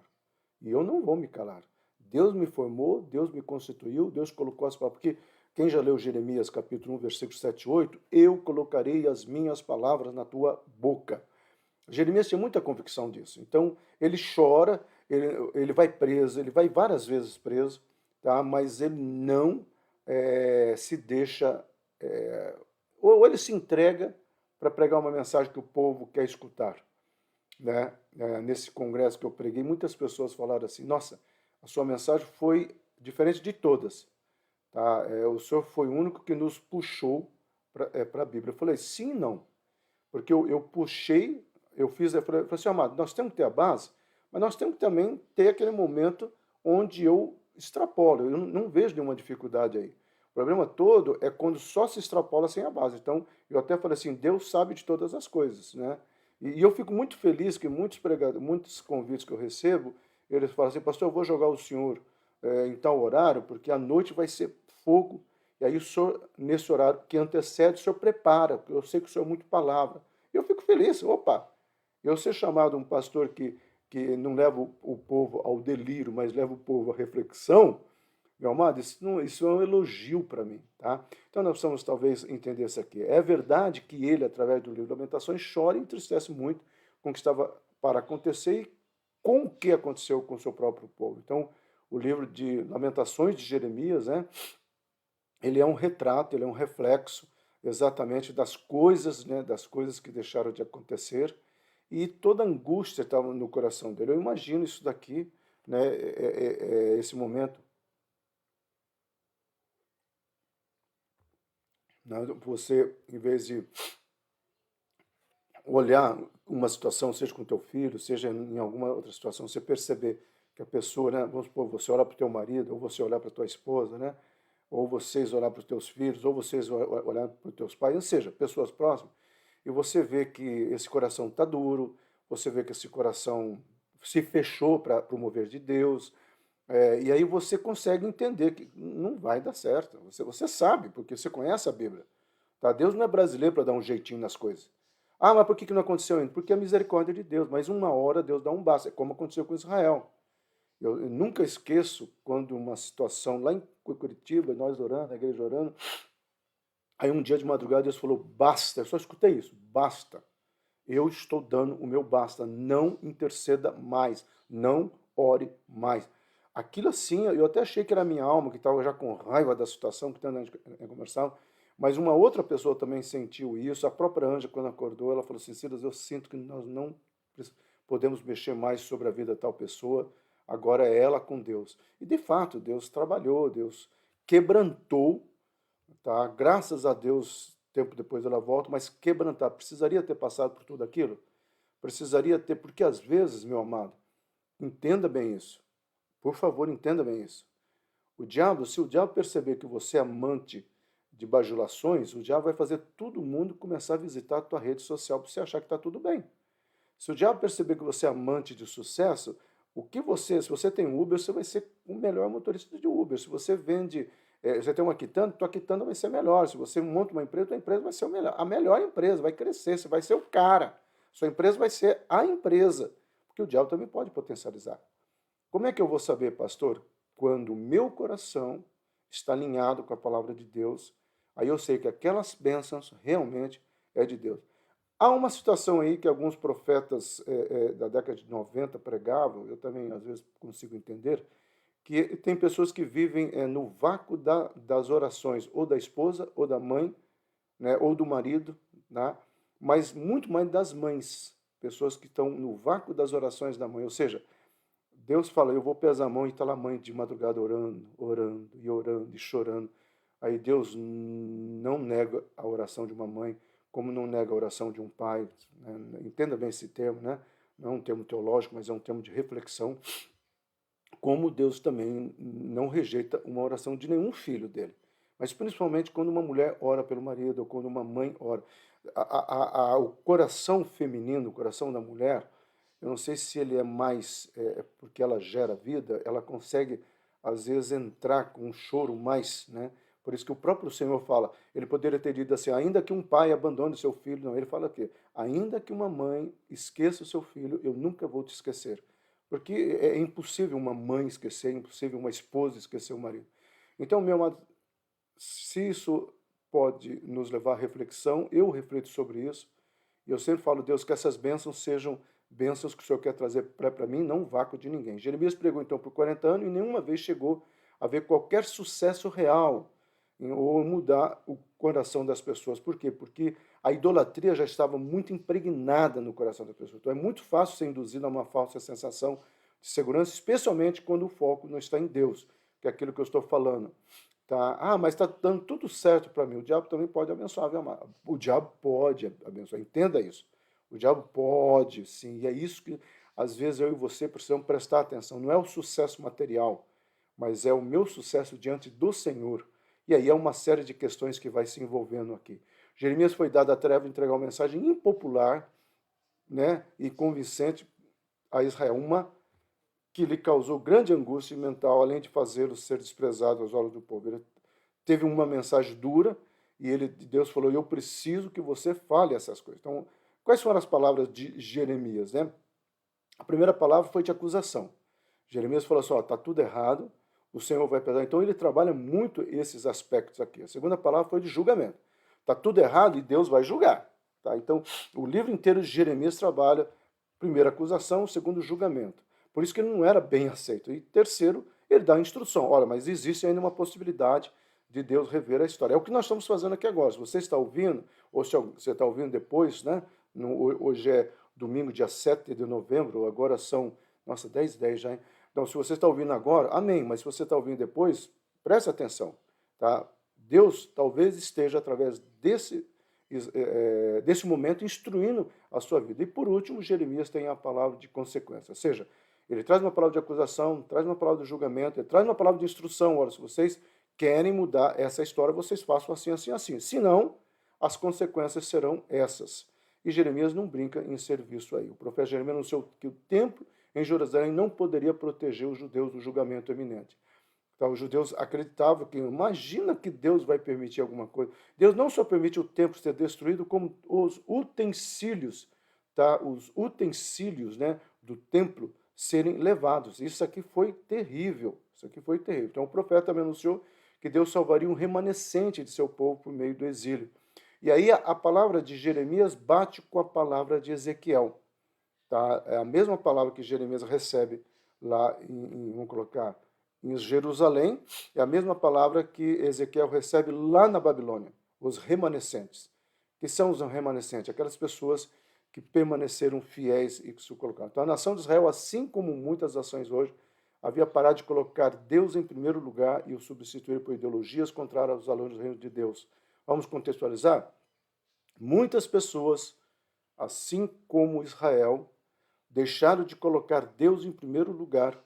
E eu não vou me calar. Deus me formou, Deus me constituiu, Deus colocou as palavras. Porque Quem já leu Jeremias capítulo 1, versículo 7 e 8, eu colocarei as minhas palavras na tua boca. Jeremias tinha muita convicção disso. Então, ele chora, ele vai preso, ele vai várias vezes preso, tá? Mas ele não se deixa, ou ele se entrega para pregar uma mensagem que o povo quer escutar. Né? Nesse congresso que eu preguei, muitas pessoas falaram assim, nossa, a sua mensagem foi diferente de todas. Tá? O senhor foi o único que nos puxou para a Bíblia. Eu falei, sim e não. Porque eu puxei, eu falei assim, amado, nós temos que ter a base, mas nós temos que também ter aquele momento onde eu extrapolo. Eu não vejo nenhuma dificuldade aí. O problema todo é quando só se extrapola sem a base. Então, eu até falei assim, Deus sabe de todas as coisas, né? E eu fico muito feliz que muitos convites que eu recebo, eles falam assim, pastor, eu vou jogar o senhor em tal horário, porque à noite vai ser fogo. E aí o senhor, nesse horário que antecede, o senhor prepara, porque eu sei que o senhor é muito palavra. Eu fico feliz, opa, eu ser chamado um pastor que não leva o povo ao delírio, mas leva o povo à reflexão, meu amado, isso é um elogio para mim, tá? Então nós precisamos talvez entender isso aqui. É verdade que ele, através do livro de Lamentações, chora e entristece muito com o que estava para acontecer e com o que aconteceu com o seu próprio povo. Então, o livro de Lamentações de Jeremias, né, ele é um retrato, ele é um reflexo exatamente das coisas, né, das coisas que deixaram de acontecer e toda a angústia estava no coração dele. Eu imagino isso daqui, né, esse momento, né, você, em vez de olhar uma situação, seja com teu filho, seja em alguma outra situação, você perceber que a pessoa, né, vamos supor, você olhar para o teu marido, ou você olhar para a tua esposa, né, ou vocês olhar para os teus filhos, ou vocês olhar para os teus pais, ou seja, pessoas próximas, e você vê que esse coração está duro, você vê que esse coração se fechou para o mover de Deus, e aí você consegue entender que não vai dar certo. Você sabe, porque você conhece a Bíblia. Tá? Deus não é brasileiro para dar um jeitinho nas coisas. Ah, mas por que não aconteceu ainda? Porque é a misericórdia de Deus. Mas uma hora Deus dá um basta. É como aconteceu com Israel. Eu nunca esqueço quando uma situação lá em Curitiba, nós orando, a igreja orando, aí um dia de madrugada Deus falou, basta. Eu só escutei isso, basta. Eu estou dando o meu basta. Não interceda mais. Não ore mais. Aquilo assim, eu até achei que era a minha alma, que estava já com raiva da situação, que a gente conversava, mas uma outra pessoa também sentiu isso. A própria Anja, quando acordou, ela falou assim, Silas, eu sinto que nós não podemos mexer mais sobre a vida de tal pessoa, agora é ela com Deus. E de fato, Deus trabalhou, Deus quebrantou, tá? Graças a Deus, tempo depois ela volta, mas quebrantar, precisaria ter passado por tudo aquilo? Precisaria ter, porque às vezes, meu amado, entenda bem isso. Por favor, entenda bem isso. O diabo, se o diabo perceber que você é amante de bajulações, o diabo vai fazer todo mundo começar a visitar a tua rede social para você achar que está tudo bem. Se o diabo perceber que você é amante de sucesso, se você tem Uber, você vai ser o melhor motorista de Uber. Se você vende, você tem uma quitanda, tua quitanda vai ser melhor. Se você monta uma empresa, tua empresa vai ser a melhor empresa, vai crescer, você vai ser o cara. Sua empresa vai ser a empresa, porque o diabo também pode potencializar. Como é que eu vou saber, pastor? Quando o meu coração está alinhado com a palavra de Deus, aí eu sei que aquelas bênçãos realmente é de Deus. Há uma situação aí que alguns profetas da década de 90 pregavam, eu também às vezes consigo entender, que tem pessoas que vivem no vácuo das orações, ou da esposa, ou da mãe, né, ou do marido, né, mas muito mais das mães, pessoas que estão no vácuo das orações da mãe, ou seja, Deus fala, eu vou pesar a mão e está lá a mãe de madrugada orando, orando e orando e chorando. Aí Deus não nega a oração de uma mãe, como não nega a oração de um pai. Né? Entenda bem esse termo, né? Não é um termo teológico, mas é um termo de reflexão. Como Deus também não rejeita uma oração de nenhum filho dele. Mas principalmente quando uma mulher ora pelo marido, ou quando uma mãe ora. O coração feminino, o coração da mulher, eu não sei se ele é mais porque ela gera vida, ela consegue, às vezes, entrar com um choro mais, né? Por isso que o próprio Senhor fala, ele poderia ter dito assim, ainda que um pai abandone seu filho, não, ele fala aqui, ainda que uma mãe esqueça o seu filho, eu nunca vou te esquecer. Porque é impossível uma mãe esquecer, é impossível uma esposa esquecer o marido. Então, meu amado, se isso pode nos levar à reflexão, eu reflito sobre isso, e eu sempre falo, Deus, que essas bênçãos sejam bênçãos que o Senhor quer trazer para mim, não um vácuo de ninguém. Jeremias pregou então por 40 anos e nenhuma vez chegou a ver qualquer sucesso real ou mudar o coração das pessoas. Por quê? Porque a idolatria já estava muito impregnada no coração das pessoas. Então é muito fácil ser induzido a uma falsa sensação de segurança, especialmente quando o foco não está em Deus, que é aquilo que eu estou falando. Tá? Ah, mas está dando tudo certo para mim. O diabo também pode abençoar, viu, amado? O diabo pode abençoar, entenda isso. O diabo pode, sim, e é isso que às vezes eu e você precisamos prestar atenção. Não é o sucesso material, mas é o meu sucesso diante do Senhor. E aí é uma série de questões que vai se envolvendo aqui. Jeremias foi dado a tarefa de entregar uma mensagem impopular, né, e convincente a Israel, uma que lhe causou grande angústia mental, além de fazê-lo ser desprezado aos olhos do povo. Ele teve uma mensagem dura e Deus falou: eu preciso que você fale essas coisas. Então, quais foram as palavras de Jeremias, né? A primeira palavra foi de acusação. Jeremias falou assim: ó, está tudo errado, o Senhor vai pesar. Então ele trabalha muito esses aspectos aqui. A segunda palavra foi de julgamento. Está tudo errado e Deus vai julgar. Tá? Então o livro inteiro de Jeremias trabalha primeiro acusação, segundo julgamento. Por isso que ele não era bem aceito. E terceiro, ele dá a instrução. Olha, mas existe ainda uma possibilidade de Deus rever a história. É o que nós estamos fazendo aqui agora. Se você está ouvindo, ou se você está ouvindo depois, né? Hoje é domingo, dia 7 de novembro, agora são, nossa, 10 já, hein? Então, se você está ouvindo agora, amém, mas se você está ouvindo depois, preste atenção, tá? Deus talvez esteja, através desse momento, instruindo a sua vida. E, por último, Jeremias tem a palavra de consequência, ou seja, ele traz uma palavra de acusação, traz uma palavra de julgamento, ele traz uma palavra de instrução. Olha, se vocês querem mudar essa história, vocês façam assim, assim, assim. Se não, as consequências serão essas. E Jeremias não brinca em ser visto aí. O profeta Jeremias anunciou que o templo em Jerusalém não poderia proteger os judeus do julgamento eminente. Então, os judeus acreditavam que, imagina que Deus vai permitir alguma coisa. Deus não só permite o templo ser destruído, como os utensílios, tá? Os utensílios, né, do templo serem levados. Isso aqui foi terrível. Isso aqui foi terrível. Então, o profeta também anunciou que Deus salvaria um remanescente de seu povo por meio do exílio. E aí a palavra de Jeremias bate com a palavra de Ezequiel. Tá? É a mesma palavra que Jeremias recebe lá vamos colocar, em Jerusalém, é a mesma palavra que Ezequiel recebe lá na Babilônia, os remanescentes. Que são os remanescentes? Aquelas pessoas que permaneceram fiéis e que se colocaram. Então a nação de Israel, assim como muitas nações hoje, havia parado de colocar Deus em primeiro lugar e o substituir por ideologias contrárias aos valores do reino de Deus. Vamos contextualizar? Muitas pessoas, assim como Israel, deixaram de colocar Deus em primeiro lugar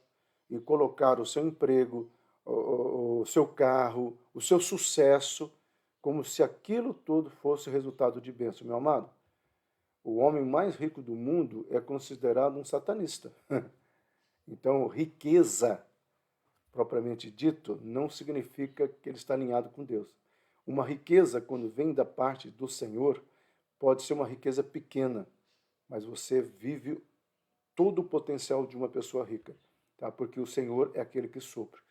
e colocar o seu emprego, o seu carro, o seu sucesso, como se aquilo tudo fosse resultado de bênção. Meu amado, o homem mais rico do mundo é considerado um satanista. Então, riqueza, propriamente dito, não significa que ele está alinhado com Deus. Uma riqueza, quando vem da parte do Senhor, pode ser uma riqueza pequena, mas você vive todo o potencial de uma pessoa rica, tá? Porque o Senhor é aquele que supre.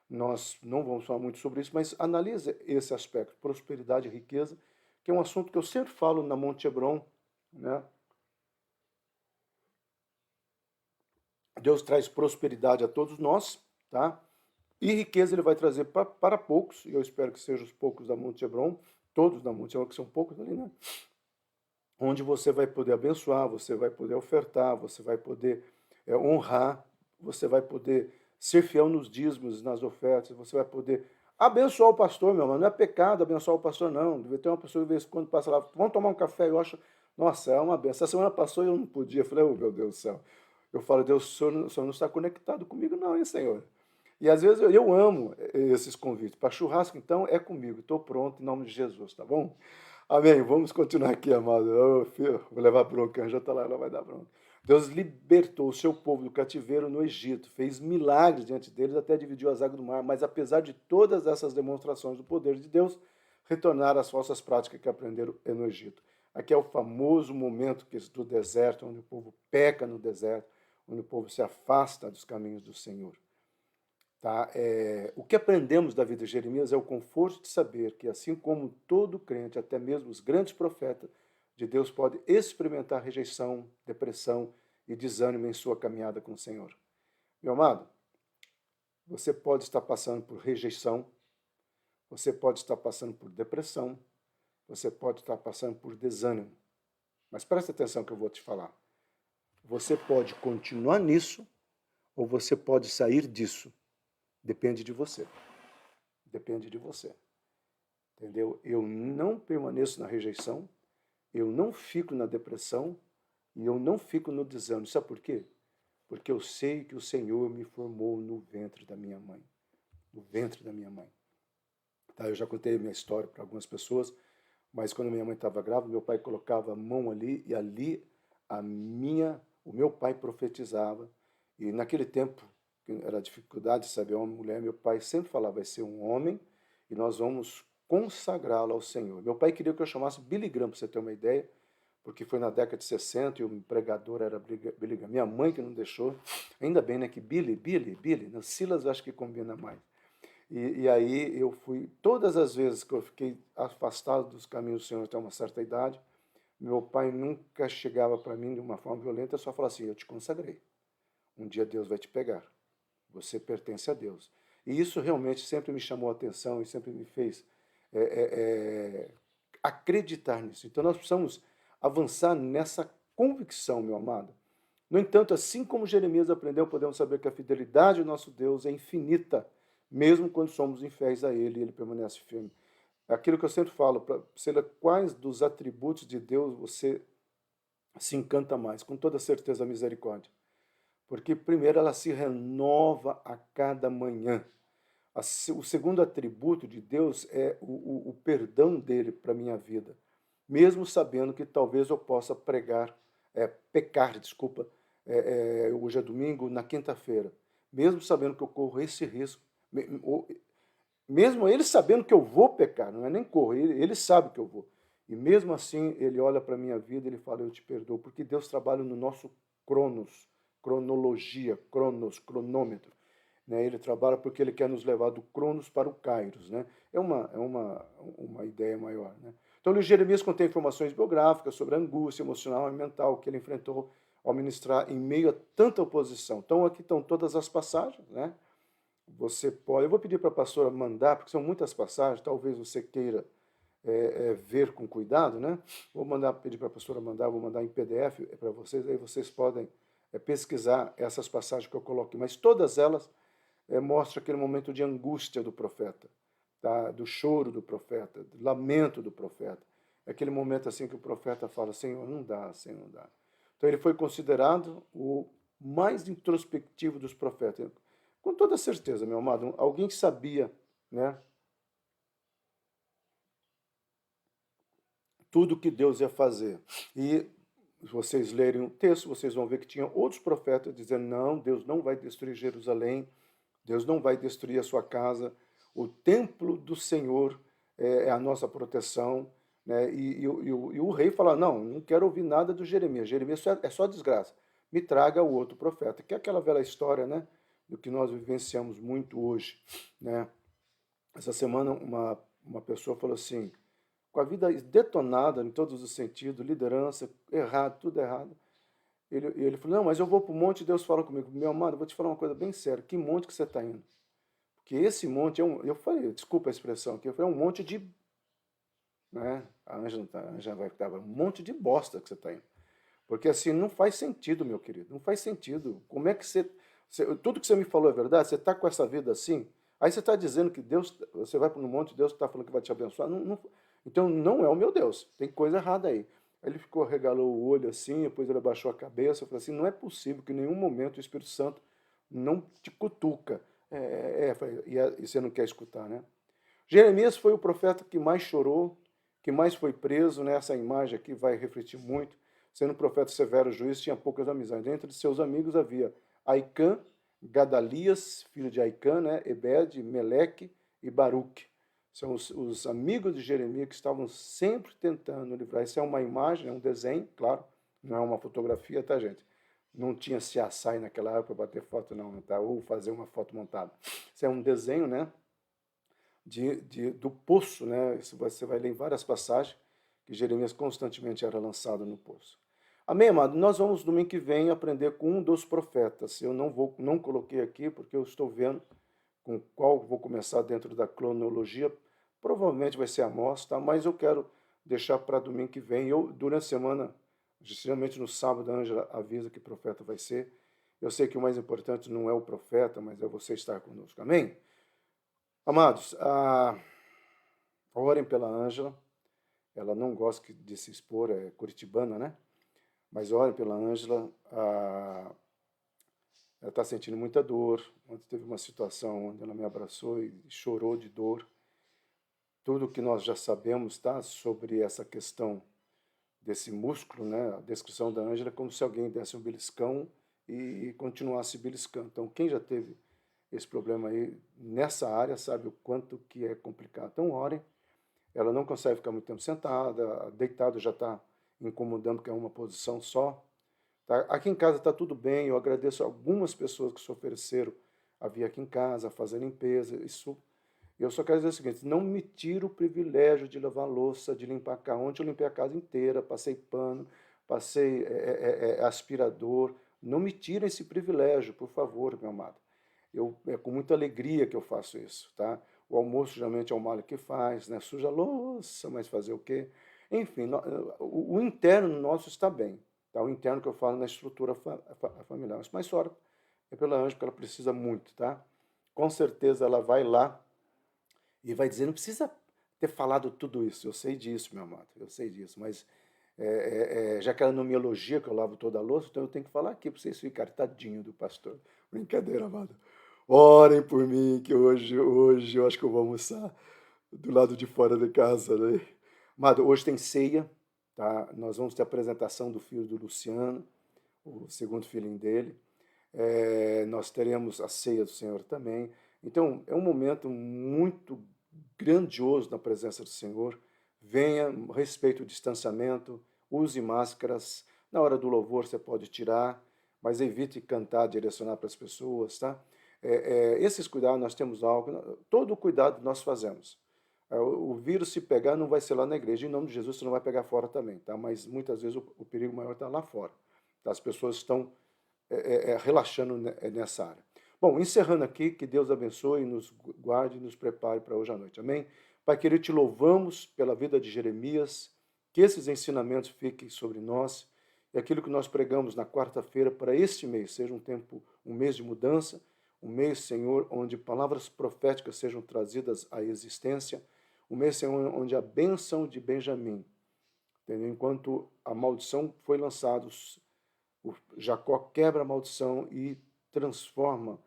Nós não vamos falar muito sobre isso, mas analise esse aspecto, prosperidade e riqueza, que é um assunto que eu sempre falo na Monte Hebron, né? Deus traz prosperidade a todos nós, tá? E riqueza ele vai trazer para poucos, e eu espero que sejam os poucos da Monte Hebron, todos da Monte Hebron, que são poucos ali, né? Onde você vai poder abençoar, você vai poder ofertar, você vai poder honrar, você vai poder ser fiel nos dízimos, nas ofertas, você vai poder abençoar o pastor, meu irmão. Não é pecado abençoar o pastor, não. Deve ter uma pessoa que de vez em quando passa lá, vamos tomar um café, eu acho, nossa, é uma benção. Essa semana passou e eu não podia. Eu falei, oh, meu Deus do céu. Eu falo, Deus, o senhor não está conectado comigo, não, hein, Senhor? E às vezes eu amo esses convites. Para churrasco, então, é comigo. Estou pronto em nome de Jesus, tá bom? Amém. Vamos continuar aqui, amado. Oh, filho, vou levar bronca, já está lá, ela vai dar bronca. Deus libertou o seu povo do cativeiro no Egito, fez milagres diante deles, até dividiu as águas do mar, mas apesar de todas essas demonstrações do poder de Deus, retornaram às falsas práticas que aprenderam no Egito. Aqui é o famoso momento do deserto, onde o povo peca no deserto, onde o povo se afasta dos caminhos do Senhor. Tá? O que aprendemos da vida de Jeremias é o conforto de saber que, assim como todo crente, até mesmo os grandes profetas de Deus, pode experimentar rejeição, depressão e desânimo em sua caminhada com o Senhor. Meu amado, você pode estar passando por rejeição, você pode estar passando por depressão, você pode estar passando por desânimo. Mas presta atenção que eu vou te falar. Você pode continuar nisso ou você pode sair disso. Depende de você. Depende de você. Entendeu? Eu não permaneço na rejeição, eu não fico na depressão e eu não fico no desânimo. Sabe por quê? Porque eu sei que o Senhor me formou no ventre da minha mãe. No ventre da minha mãe. Tá? Eu já contei a minha história para algumas pessoas, mas quando minha mãe estava grávida, meu pai colocava a mão ali e ali o meu pai profetizava. E naquele tempo, era a dificuldade de saber homem e mulher, meu pai sempre falava, vai ser um homem e nós vamos consagrá-lo ao Senhor. Meu pai queria que eu chamasse Billy Graham, para você ter uma ideia, porque foi na década de 60 e o pregador era Billy Graham. Minha mãe que não deixou. Ainda bem, né, que Billy, no Silas eu acho que combina mais. E aí eu fui, todas as vezes que eu fiquei afastado dos caminhos do Senhor até uma certa idade, meu pai nunca chegava para mim de uma forma violenta, só falava assim, eu te consagrei. Um dia Deus vai te pegar. Você pertence a Deus. E isso realmente sempre me chamou a atenção e sempre me fez é, é, é, acreditar nisso. Então nós precisamos avançar nessa convicção, meu amado. No entanto, assim como Jeremias aprendeu, podemos saber que a fidelidade do nosso Deus é infinita, mesmo quando somos infiéis a Ele e Ele permanece firme. É aquilo que eu sempre falo, para sei lá quais dos atributos de Deus você se encanta mais, com toda certeza a misericórdia. Porque, primeiro, ela se renova a cada manhã. O segundo atributo de Deus é o perdão dele para a minha vida. Mesmo sabendo que talvez eu possa pecar, desculpa, hoje é domingo, na quinta-feira. Mesmo sabendo que eu corro esse risco, mesmo ele sabendo que eu vou pecar, não é nem corro, ele sabe que eu vou. E mesmo assim, ele olha para a minha vida e ele fala, eu te perdoo, porque Deus trabalha no nosso cronos, cronologia, cronômetro. Né? Ele trabalha porque ele quer nos levar do cronos para o kairos. Né? É uma ideia maior. Né? Então, Jeremias contém informações biográficas sobre a angústia emocional e mental que ele enfrentou ao ministrar em meio a tanta oposição. Então, aqui estão todas as passagens, né? Você pode, eu vou pedir para a pastora mandar, porque são muitas passagens, talvez você queira ver com cuidado, né? Pedir para a pastora mandar, vou mandar em PDF para vocês, aí vocês podem pesquisar essas passagens que eu coloquei, mas todas elas mostram aquele momento de angústia do profeta, tá? Do choro do profeta, do lamento do profeta. É aquele momento assim que o profeta fala, Senhor, não dá, Senhor, não dá. Então ele foi considerado o mais introspectivo dos profetas. Com toda certeza, meu amado, alguém que sabia, né, tudo que Deus ia fazer. E se vocês lerem o texto, vocês vão ver que tinha outros profetas dizendo, não, Deus não vai destruir Jerusalém, Deus não vai destruir a sua casa, o templo do Senhor é a nossa proteção. Né? E o rei fala, não quero ouvir nada do Jeremias, Jeremias é só desgraça, me traga o outro profeta, que é aquela velha história, né, do que nós vivenciamos muito hoje. Né? Essa semana uma pessoa falou assim, com a vida detonada em todos os sentidos, liderança, errado, tudo errado, ele falou, não, mas eu vou para o monte e Deus fala comigo. Meu amado, eu vou te falar uma coisa bem séria, que monte que você está indo? Porque esse monte eu falei, desculpa a expressão aqui, eu falei, é um monte de, né, a Ângela vai estar, um monte de bosta que você está indo. Porque assim, não faz sentido, meu querido, não faz sentido. Como é que tudo que você me falou é verdade? Você está com essa vida assim? Aí você está dizendo que Deus, você vai para um monte, Deus está falando que vai te abençoar? Então não é o meu Deus, tem coisa errada aí. Aí ele ficou, regalou o olho assim, depois ele abaixou a cabeça, eu falei assim, não é possível que em nenhum momento o Espírito Santo não te cutuca. E você não quer escutar, né? Jeremias foi o profeta que mais chorou, que mais foi preso, né? Essa imagem aqui vai refletir muito. Sendo um profeta severo juiz, tinha poucas amizades. Entre seus amigos havia Aicã, Gadalias, filho de Aicã, né? Ebed, Meleque e Baruque. São os amigos de Jeremias que estavam sempre tentando livrar. Isso é uma imagem, é um desenho, claro, não é uma fotografia, tá, gente? não tinha CSI naquela época para bater foto não, tá? Ou fazer uma foto montada. Isso é um desenho, né, do poço, né? Isso você vai ler em várias passagens que Jeremias constantemente era lançado no poço. Amém, amado? Nós vamos domingo que vem aprender com um dos profetas. Eu não coloquei aqui porque eu estou vendo com qual vou começar dentro da cronologia. Provavelmente vai ser Amós, tá? Mas eu quero deixar para domingo que vem. Eu, durante a semana, geralmente no sábado, a Ângela avisa que profeta vai ser. Eu sei que o mais importante não é o profeta, mas é você estar conosco. Amém? Amados, orem pela Ângela. Ela não gosta de se expor, é curitibana, né? Mas orem pela Ângela. Ela está sentindo muita dor. Ontem teve uma situação onde ela me abraçou e chorou de dor. Tudo que nós já sabemos, tá, sobre essa questão desse músculo, né? A descrição da Ângela é como se alguém desse um beliscão e continuasse beliscando. Então, quem já teve esse problema aí nessa área sabe o quanto que é complicado. Então, orem. Ela não consegue ficar muito tempo sentada, deitado já está incomodando, porque é uma posição só. Tá? Aqui em casa está tudo bem, eu agradeço a algumas pessoas que se ofereceram a vir aqui em casa, a fazer limpeza. Isso, eu só quero dizer o seguinte, não me tira o privilégio de lavar louça, de limpar a casa. Ontem eu limpei a casa inteira, passei pano, passei aspirador. Não me tira esse privilégio, por favor, meu amado. É com muita alegria que eu faço isso, tá? O almoço geralmente é o Mário que faz, né? Suja a louça, mas fazer o quê? Enfim, o interno nosso está bem, tá? O interno que eu falo na estrutura familiar. Mas mais fora é pela Ângela, porque ela precisa muito, tá? Com certeza ela vai lá e vai dizer, não precisa ter falado tudo isso, eu sei disso, meu amado, eu sei disso, mas já que ela não me elogia que eu lavo toda a louça, então eu tenho que falar aqui para vocês ficarem, tadinho do pastor. Brincadeira, amado. Orem por mim, que hoje eu acho que eu vou almoçar do lado de fora de casa, né? Amado, hoje tem ceia, tá? Nós vamos ter a apresentação do filho do Luciano, o segundo filhinho dele. Nós teremos a ceia do Senhor também. Então, é um momento muito grandioso na presença do Senhor. Venha, respeite o distanciamento, use máscaras. Na hora do louvor você pode tirar, mas evite cantar, direcionar para as pessoas, tá? Esses cuidados, nós temos algo, todo o cuidado nós fazemos. O vírus, se pegar, não vai ser lá na igreja. Em nome de Jesus, você não vai pegar fora também, tá? Mas muitas vezes o perigo maior está lá fora. Tá? As pessoas estão relaxando nessa área. Bom, encerrando aqui, que Deus abençoe, nos guarde e nos prepare para hoje à noite. Amém? Pai querido, te louvamos pela vida de Jeremias, que esses ensinamentos fiquem sobre nós e aquilo que nós pregamos na quarta-feira para este mês seja um mês de mudança, um mês, Senhor, onde palavras proféticas sejam trazidas à existência, um mês, Senhor, onde a bênção de Benjamim, entendeu? Enquanto a maldição foi lançada, Jacó quebra a maldição e transforma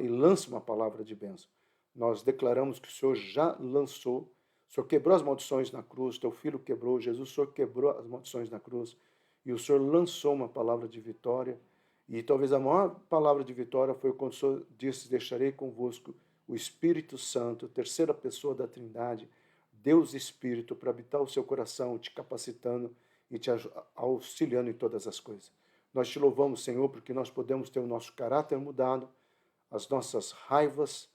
e lança uma palavra de bênção. Nós declaramos que o Senhor já lançou, o Senhor quebrou as maldições na cruz, teu filho quebrou, Jesus, o Senhor quebrou as maldições na cruz, e o Senhor lançou uma palavra de vitória, e talvez a maior palavra de vitória foi quando o Senhor disse, deixarei convosco o Espírito Santo, terceira pessoa da Trindade, Deus Espírito, para habitar o seu coração, te capacitando e te auxiliando em todas as coisas. Nós te louvamos, Senhor, porque nós podemos ter o nosso caráter mudado, as nossas raivas,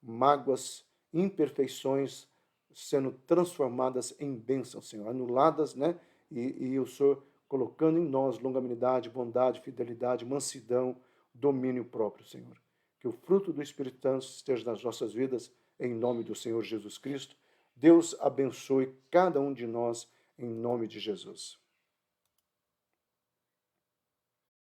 mágoas, imperfeições sendo transformadas em bênçãos, Senhor, anuladas, né? E o Senhor colocando em nós longanimidade, bondade, fidelidade, mansidão, domínio próprio, Senhor. Que o fruto do Espírito Santo esteja nas nossas vidas, em nome do Senhor Jesus Cristo. Deus abençoe cada um de nós, em nome de Jesus.